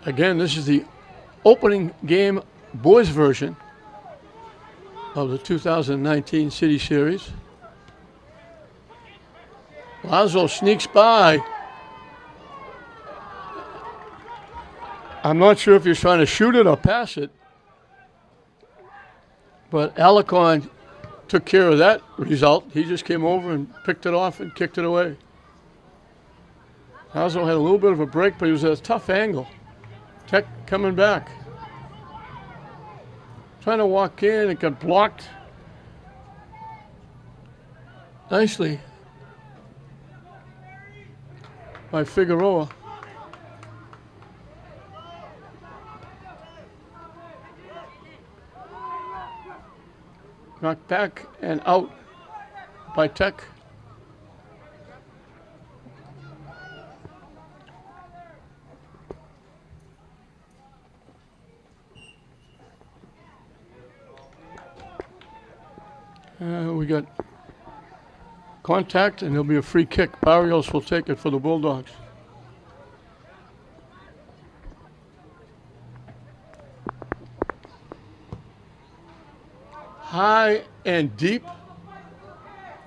Speaker 1: Again, this is the opening game boys version of the 2019 City Series. Lazo sneaks by. I'm not sure if he's trying to shoot it or pass it, but Alarcon took care of that result. He just came over and picked it off and kicked it away. Lazo had a little bit of a break, but he was at a tough angle. Tech coming back. Trying to walk in, it got blocked nicely by Figueroa. Knocked back and out by Tech. We got contact, and there'll be a free kick. Barrios will take it for the Bulldogs. High and deep.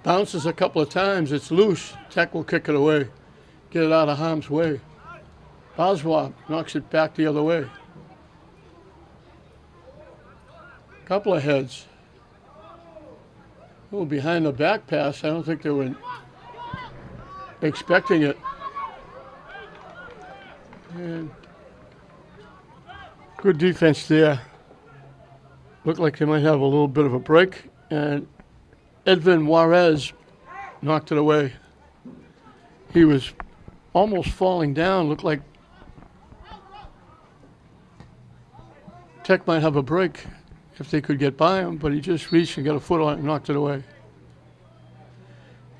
Speaker 1: Bounces a couple of times. It's loose. Tech will kick it away. Get it out of harm's way. Boswab knocks it back the other way. Couple of heads. Oh, behind the back pass. I don't think they were expecting it. And good defense there. Looked like they might have a little bit of a break. And Edwin Juarez knocked it away. He was almost falling down. Looked like Tech might have a break if they could get by him, but he just reached and got a foot on it and knocked it away.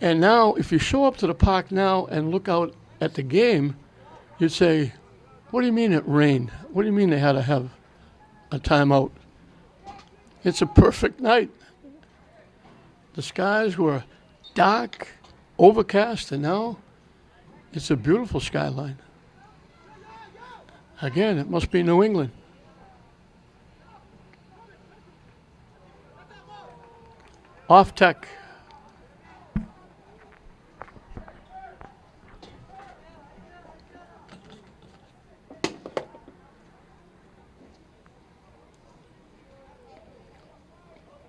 Speaker 1: And now, if you show up to the park now and look out at the game, you'd say, what do you mean it rained? What do you mean they had to have a timeout? It's a perfect night. The skies were dark, overcast, and now it's a beautiful skyline. Again, it must be New England. Off Tech.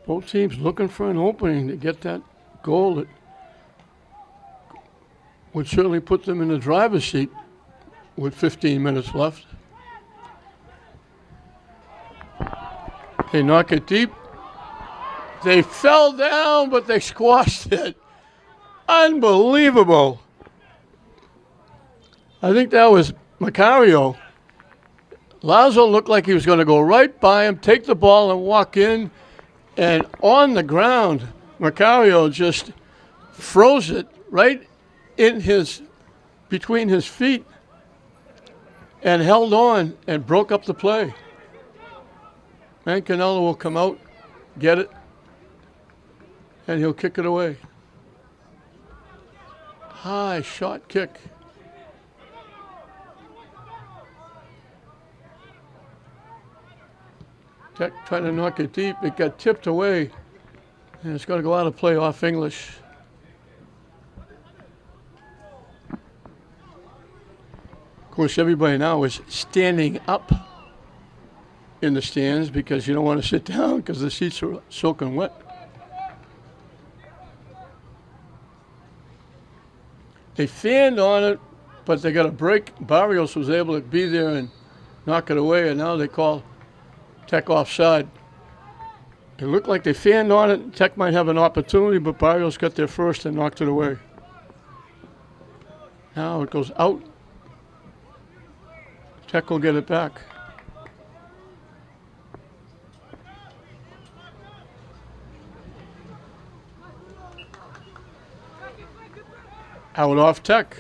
Speaker 1: Both teams looking for an opening to get that goal that would certainly put them in the driver's seat with 15 minutes left. They knock it deep. They fell down, but they squashed it. Unbelievable. I think that was Macario. Lazo looked like he was going to go right by him, take the ball, and walk in. And on the ground, Macario just froze it right in between his feet and held on and broke up the play. Mancanello will come out, get it, and he'll kick it away. High shot kick. Tech trying to knock it deep. It got tipped away, and it's going to go out of play off English. Of course, everybody now is standing up in the stands because you don't want to sit down because the seats are soaking wet. They fanned on it, but they got a break. Barrios was able to be there and knock it away, and now they call Tech offside. It looked like they fanned on it. Tech might have an opportunity, but Barrios got there first and knocked it away. Now it goes out. Tech will get it back. Out off Tech.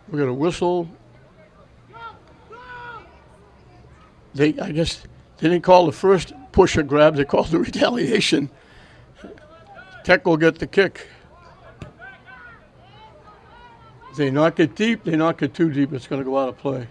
Speaker 1: We got a whistle. I guess they didn't call the first push or grab. They called the retaliation. Tech will get the kick. They knock it deep. They knock it too deep. It's going to go out of play.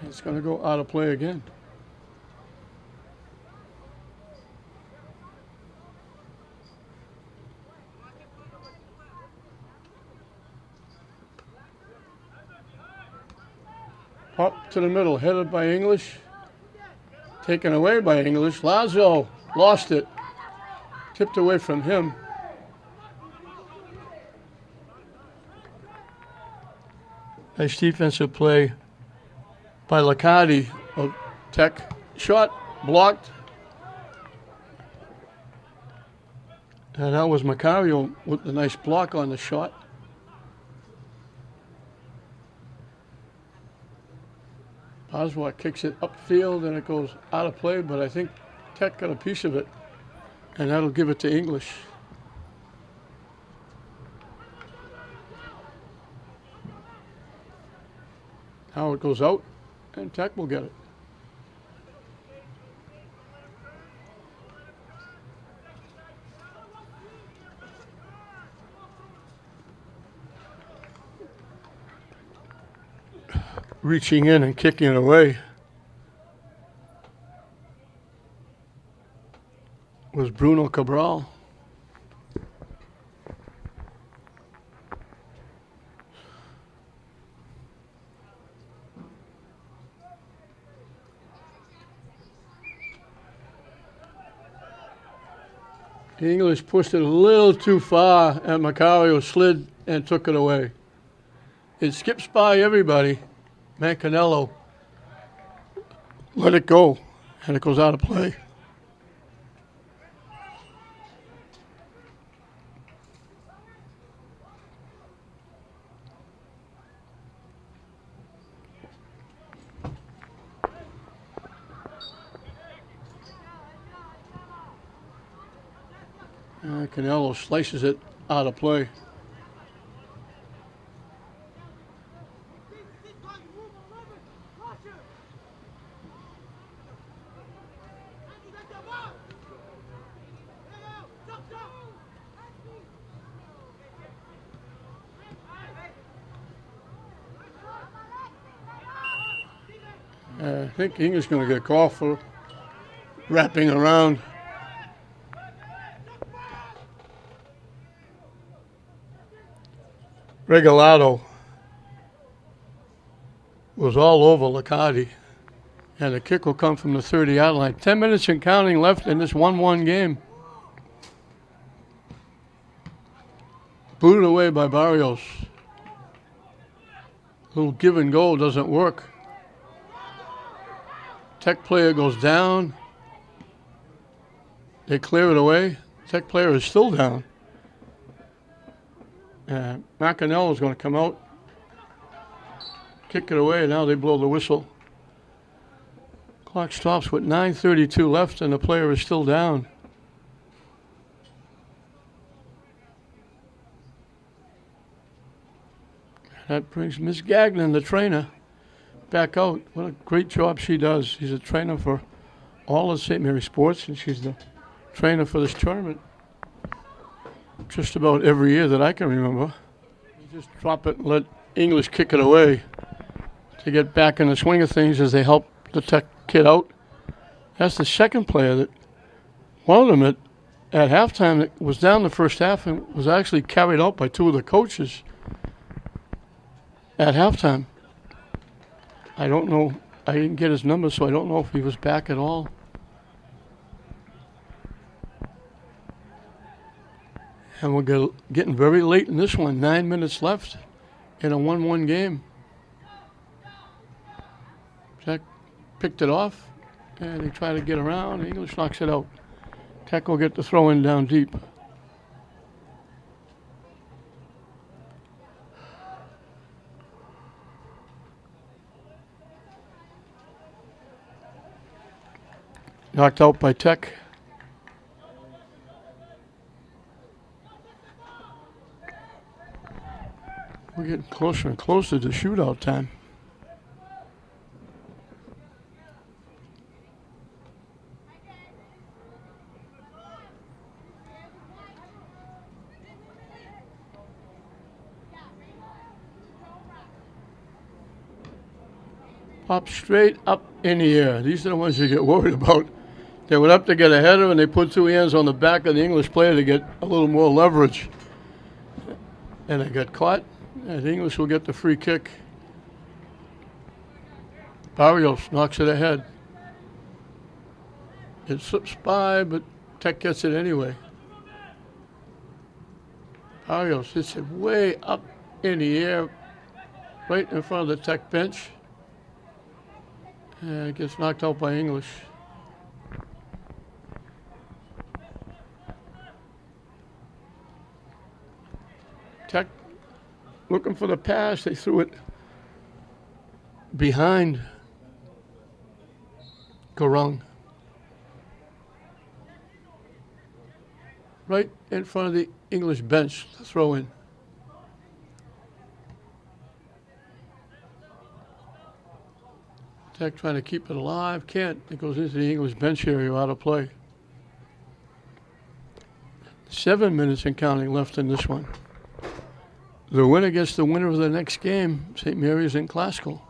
Speaker 1: It's going to go out of play again. Up to the middle, headed by English. Taken away by English. Lazo lost it. Tipped away from him. Nice defensive play by Liccardi of Tech. Shot blocked. And that was Macario with the nice block on the shot. Oswald kicks it upfield and it goes out of play, but I think Tech got a piece of it, and that'll give it to English. Now it goes out, and Tech will get it. Reaching in and kicking it away was Bruno Cabral. The English pushed it a little too far, and Macario slid and took it away. It skips by everybody. Mancanello let it go, and it goes out of play. Mancanello slices it out of play. I think English is going to get called for wrapping around. Regalado was all over Liccardi, and the kick will come from the 30-yard line. 10 minutes and counting left in this 1-1 game. Booted away by Barrios. Little give and go doesn't work. Tech player goes down. They clear it away. Tech player is still down. Macanello is going to come out, kick it away, and now they blow the whistle. Clock stops with 9:32 left, and the player is still down. That brings Miss Gagnon, the trainer, back out. What a great job she does. She's a trainer for all of St. Mary Sports, and she's the trainer for this tournament just about every year that I can remember. You just drop it and let English kick it away to get back in the swing of things as they help the Tech kid out. That's the second player that, one of them at halftime that was down the first half and was actually carried out by two of the coaches at halftime. I don't know. I didn't get his number, so I don't know if he was back at all. And we're getting very late in this one. 9 minutes left in a 1-1 game. Tech picked it off, and they try to get around. English knocks it out. Tech will get the throw in down deep. Knocked out by Tech. We're getting closer and closer to shootout time. Up, straight up in the air. These are the ones you get worried about. They went up to get a header, and they put two hands on the back of the English player to get a little more leverage. And they got caught, and the English will get the free kick. Barrios knocks it ahead. It slips by, but Tech gets it anyway. Barrios hits it way up in the air, right in front of the Tech bench. And it gets knocked out by English. Tech looking for the pass. They threw it behind Garung. Right in front of the English bench to throw in. Tech trying to keep it alive. Can't. It goes into the English bench area out of play. 7 minutes and counting left in this one. The winner gets the winner of the next game, St. Mary's and Classical.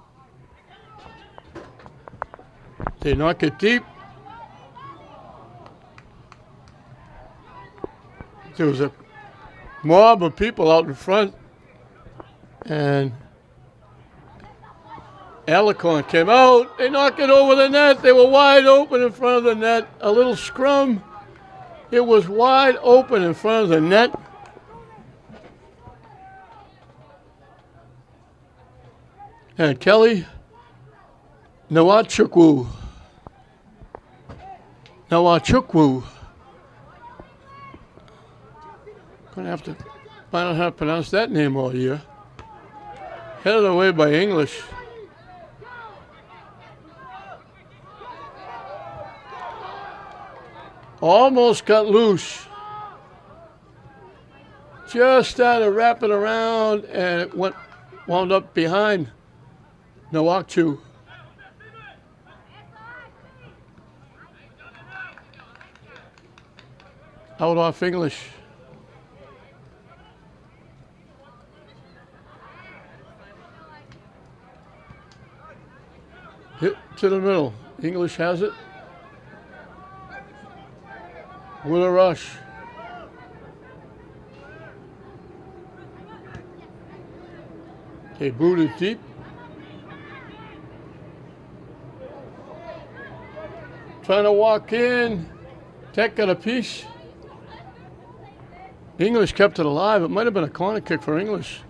Speaker 1: They knock it deep. There was a mob of people out in front, and Alarcon came out. They knocked it over the net. They were wide open in front of the net. A little scrum. It was wide open in front of the net. And Kelly Nawachukwu. Gonna have to find out how to pronounce that name all year. Headed away by English. Almost got loose. Just started wrapping around, and it wound up behind Nawakchu. Out off English. Hit to the middle. English has it. With a rush. They boot it deep. Trying to walk in. Tech got a piece. English kept it alive. It might have been a corner kick for English,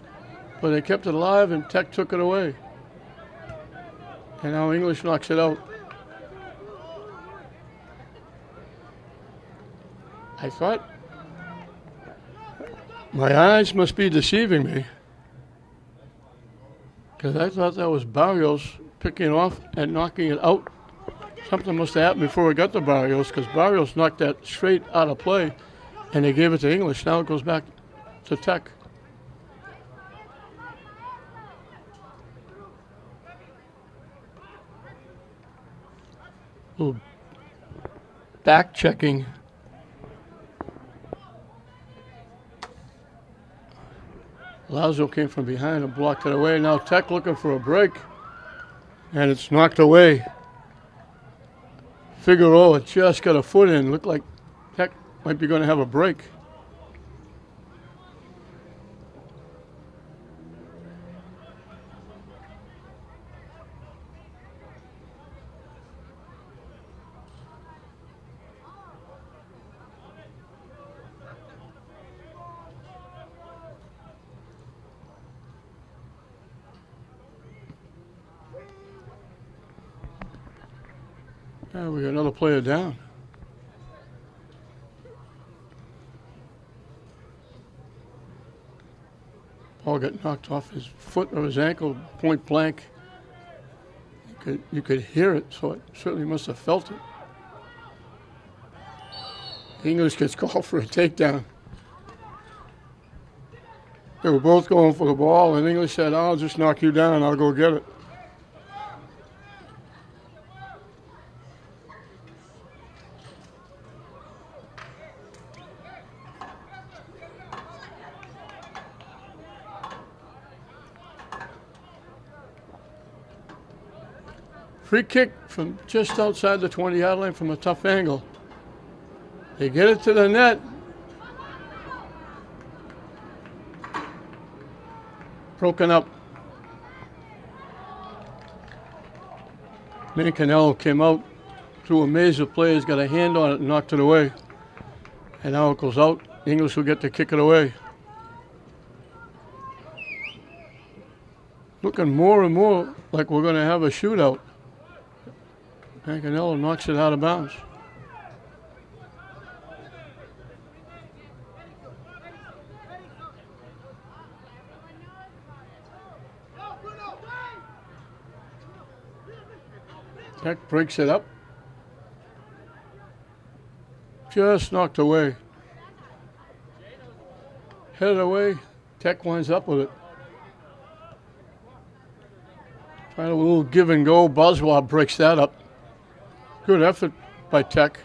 Speaker 1: but they kept it alive and Tech took it away. And now English knocks it out. I thought, my eyes must be deceiving me, because I thought that was Barrios picking off and knocking it out. Something must have happened before it got to Barrios, because Barrios knocked that straight out of play, and they gave it to English. Now it goes back to Tech. A little back checking. Lazo came from behind and blocked it away. Now Tech looking for a break, and it's knocked away. Figueroa just got a foot in. Looked like Tech might be going to have a break. We got another player down. Ball got knocked off his foot or his ankle, point blank. You could hear it, so it certainly must have felt it. English gets called for a takedown. They were both going for the ball, and English said, "I'll just knock you down. I'll go get it." Free kick from just outside the 20-yard line from a tough angle. They get it to the net. Broken up. Mancanello came out through a maze of players, got a hand on it and knocked it away. And now it goes out. English will get to kick it away. Looking more and more like we're going to have a shootout. Mancanello knocks it out of bounds. Tech breaks it up. Just knocked away. Headed away. Tech winds up with it. Trying a little give and go. Boswell breaks that up. Good effort by Tech.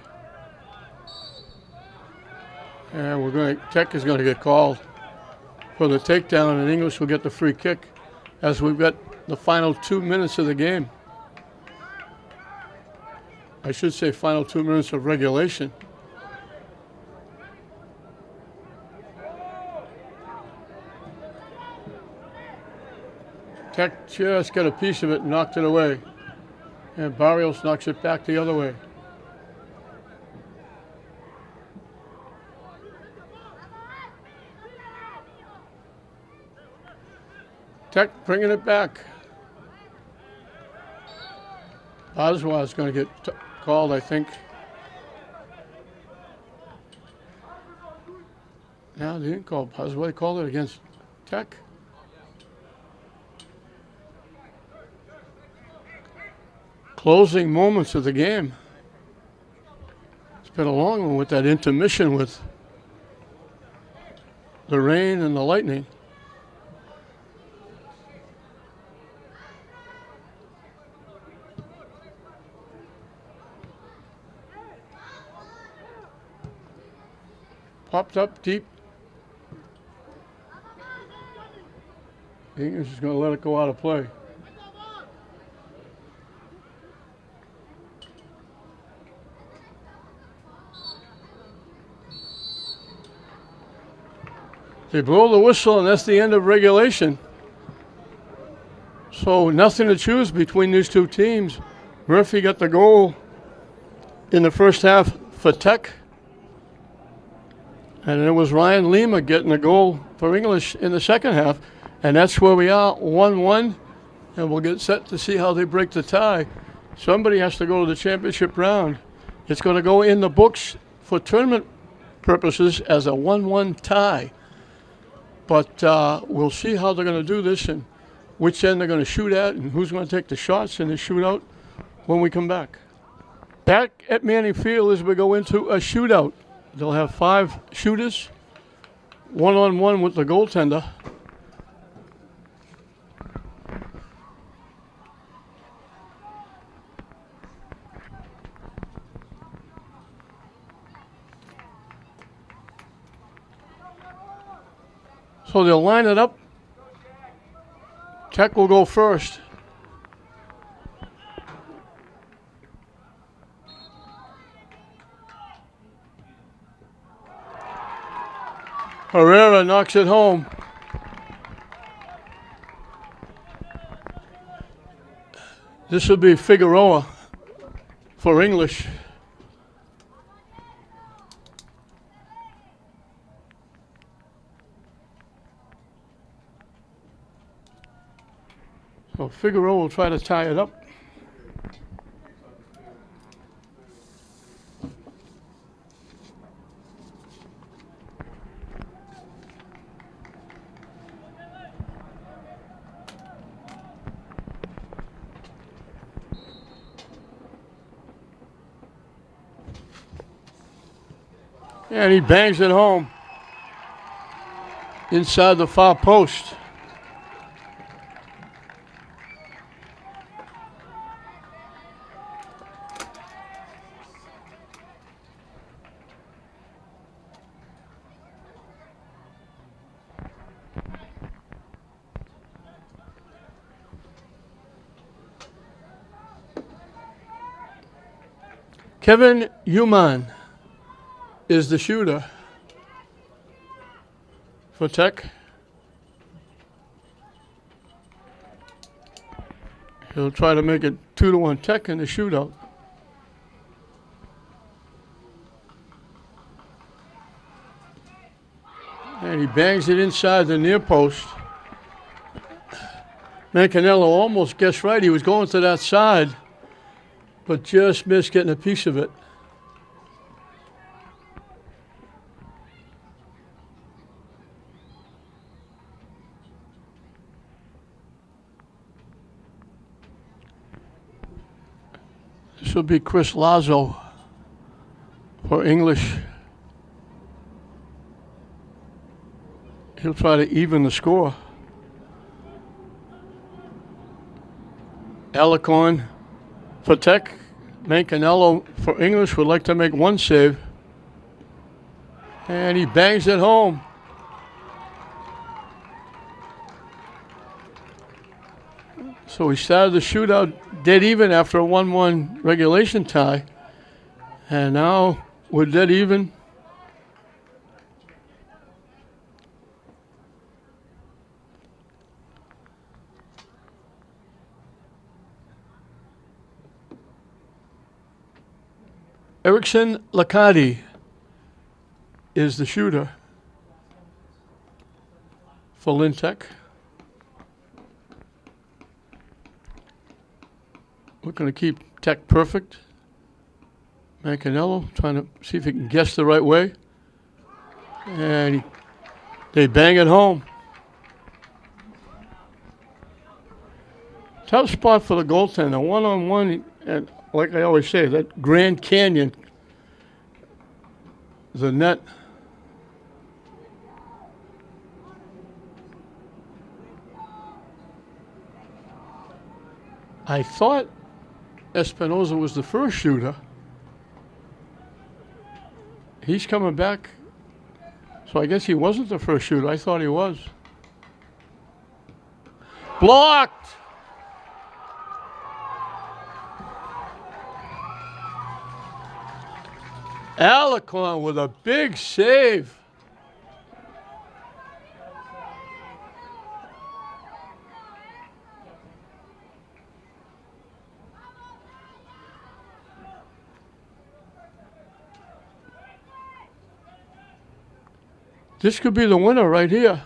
Speaker 1: And Tech is going to get called for the takedown, and English will get the free kick as we've got the final 2 minutes of the game. I should say final 2 minutes of regulation. Tech just got a piece of it and knocked it away. And Barrios knocks it back the other way. Tech bringing it back. Boswell is going to get called, I think. No, they didn't call Boswell. They called it against Tech. Closing moments of the game. It's been a long one with that intermission with the rain and the lightning. Popped up deep. English is going to let it go out of play. They blow the whistle, and that's the end of regulation. So nothing to choose between these two teams. Murphy got the goal in the first half for Tech. And it was Ryan Lima getting the goal for English in the second half. And that's where we are, 1-1. And we'll get set to see how they break the tie. Somebody has to go to the championship round. It's going to go in the books for tournament purposes as a 1-1 tie. But we'll see how they're going to do this and which end they're going to shoot at and who's going to take the shots in the shootout when we come back. Back at Manning Field as we go into a shootout. They'll have 5 shooters, one-on-one with the goaltender. So they'll line it up. Tech will go first. Herrera knocks it home. This will be Figueroa for English. So Figueroa will try to tie it up. And he bangs it home inside the far post. Kevin Uman is the shooter for Tech. He'll try to make it 2-1 Tech in the shootout. And he bangs it inside the near post. Mancanello almost guessed right. He was going to that side, but just missed getting a piece of it. This will be Chris Lazo for English. He'll try to even the score. Alicorn for Tech. Mancanello for English would like to make one save. And he bangs it home. So we started the shootout dead even after a 1-1 regulation tie. And now we're dead even. Erickson Lacadi is the shooter for Lynn Tech. We're going to keep Tech perfect. Mancanello trying to see if he can guess the right way. And they bang it home. Tough spot for the goaltender. One-on-one, and like I always say, that Grand Canyon, the net. I thought Espinoza was the first shooter. He's coming back. So I guess he wasn't the first shooter. I thought he was. Blocked! Alicorn with a big save. This could be the winner right here.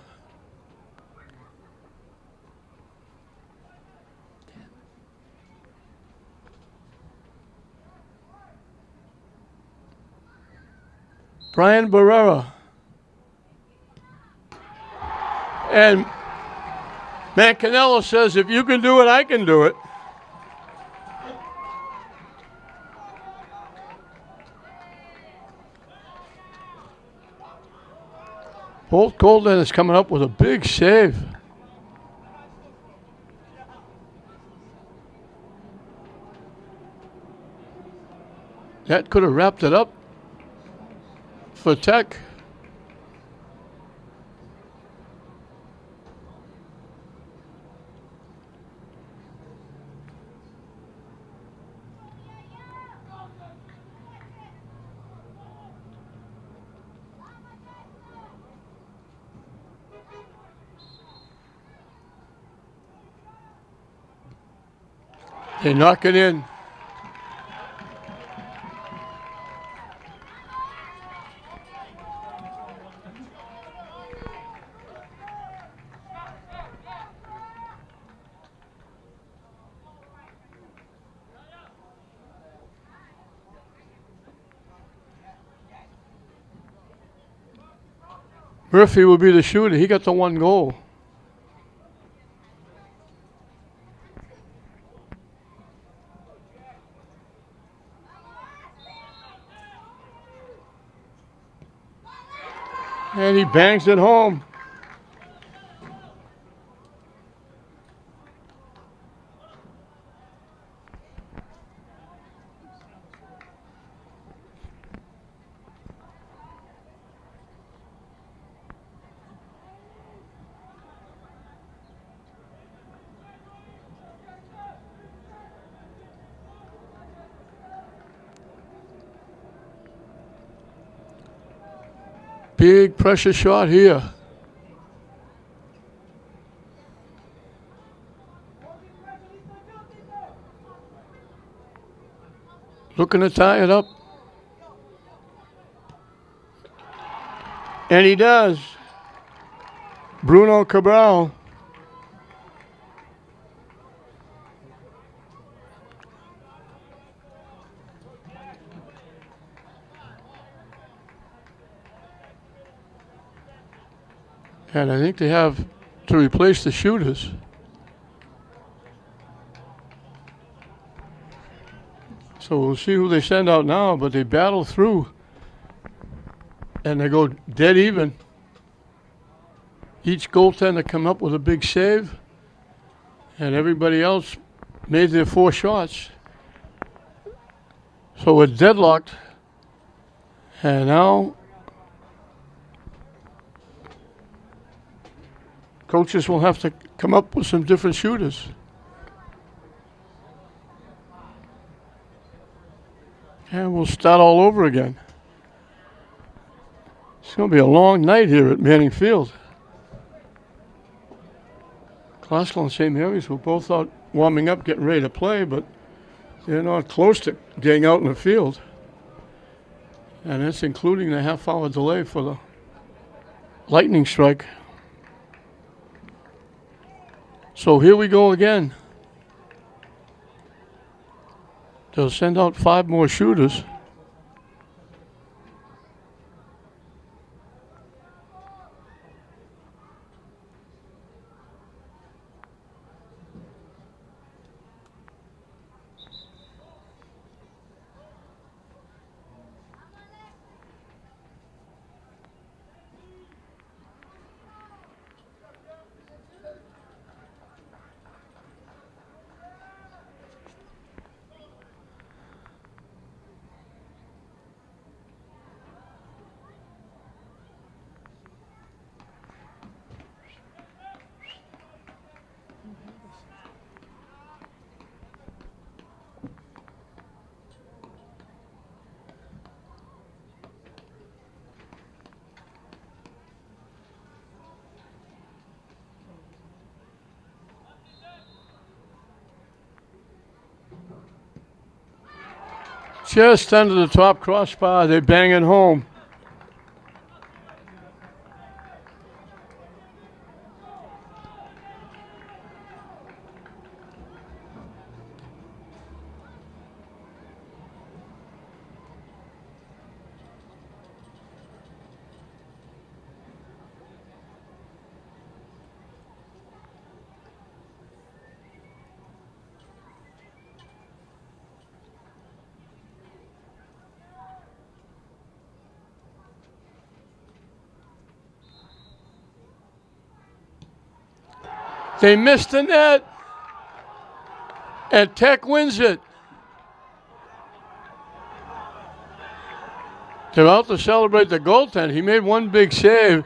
Speaker 1: Brian Barrera. And Mancanello says, if you can do it, I can do it. Both goaltenders coming up with a big save. That could have wrapped it up for Tech. They knock it in. Murphy will be the shooter. He got the one goal. And he bangs it home. Big pressure shot here. Looking to tie it up. And he does. Bruno Cabral. And I think they have to replace the shooters. So we'll see who they send out now, but they battle through. And they go dead even. Each goaltender come up with a big save. And everybody else made their 4 shots. So we're deadlocked. And now coaches will have to come up with some different shooters. And we'll start all over again. It's going to be a long night here at Manning Field. Classical and St. Mary's were both out warming up, getting ready to play, but they're not close to getting out in the field. And that's including the half-hour delay for the lightning strike. So here we go again. They'll send out 5 more shooters. Just under the top crossbar, they bang it home. They missed the net, and Tech wins it. They're out to celebrate the goaltender. He made one big save,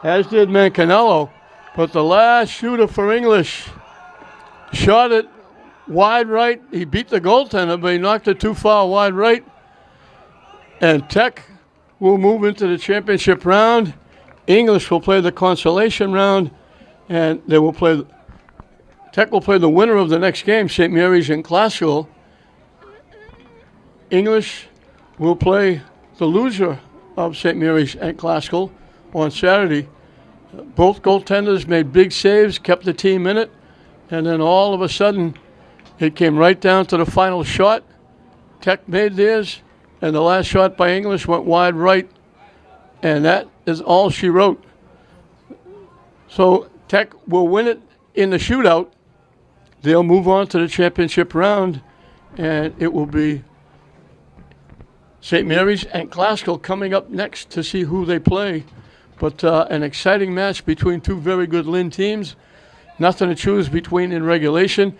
Speaker 1: as did Mancanello, but the last shooter for English shot it wide right. He beat the goaltender, but he knocked it too far wide right. And Tech will move into the championship round. English will play the consolation round. And they will play. Tech will play the winner of the next game, St. Mary's and Classical. English will play the loser of St. Mary's and Classical on Saturday. Both goaltenders made big saves, kept the team in it, and then all of a sudden, it came right down to the final shot. Tech made theirs, and the last shot by English went wide right, and that is all she wrote. So Tech will win it in the shootout. They'll move on to the championship round, and it will be St. Mary's and Classical coming up next to see who they play. But an exciting match between 2 very good Lynn teams. Nothing to choose between in regulation.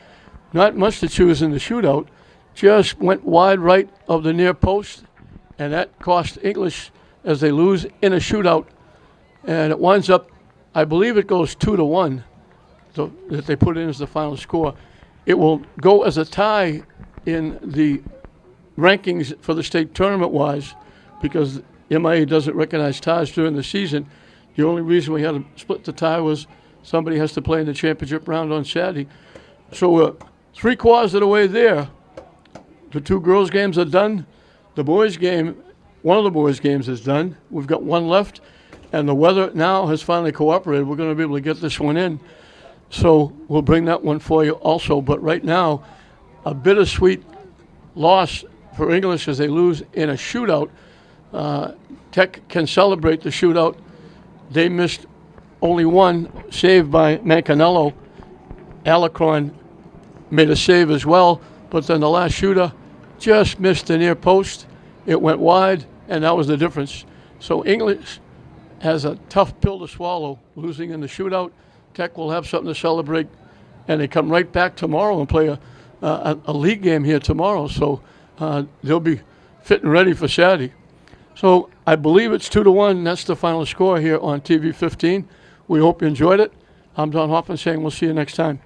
Speaker 1: Not much to choose in the shootout. Just went wide right of the near post, and that cost English as they lose in a shootout. And it winds up, I believe it goes 2-1 that they put in as the final score. It will go as a tie in the rankings for the state tournament-wise because MIA doesn't recognize ties during the season. The only reason we had to split the tie was somebody has to play in the championship round on Saturday. So we're 3/4 of the way there. The 2 girls' games are done. The boys' game, one of the boys' games is done. We've got one left, and the weather now has finally cooperated. We're going to be able to get this one in. So we'll bring that one for you also. But right now, a bittersweet loss for English as they lose in a shootout. Tech can celebrate the shootout. They missed only one save by Mancanello. Alarcon made a save as well, but then the last shooter just missed the near post. It went wide, and that was the difference. So English has a tough pill to swallow, losing in the shootout. Tech will have something to celebrate, and they come right back tomorrow and play a league game here tomorrow. So they'll be fit and ready for Saturday. So I believe it's 2-1. That's the final score here on TV 15. We hope you enjoyed it. I'm Don Hoffman saying we'll see you next time.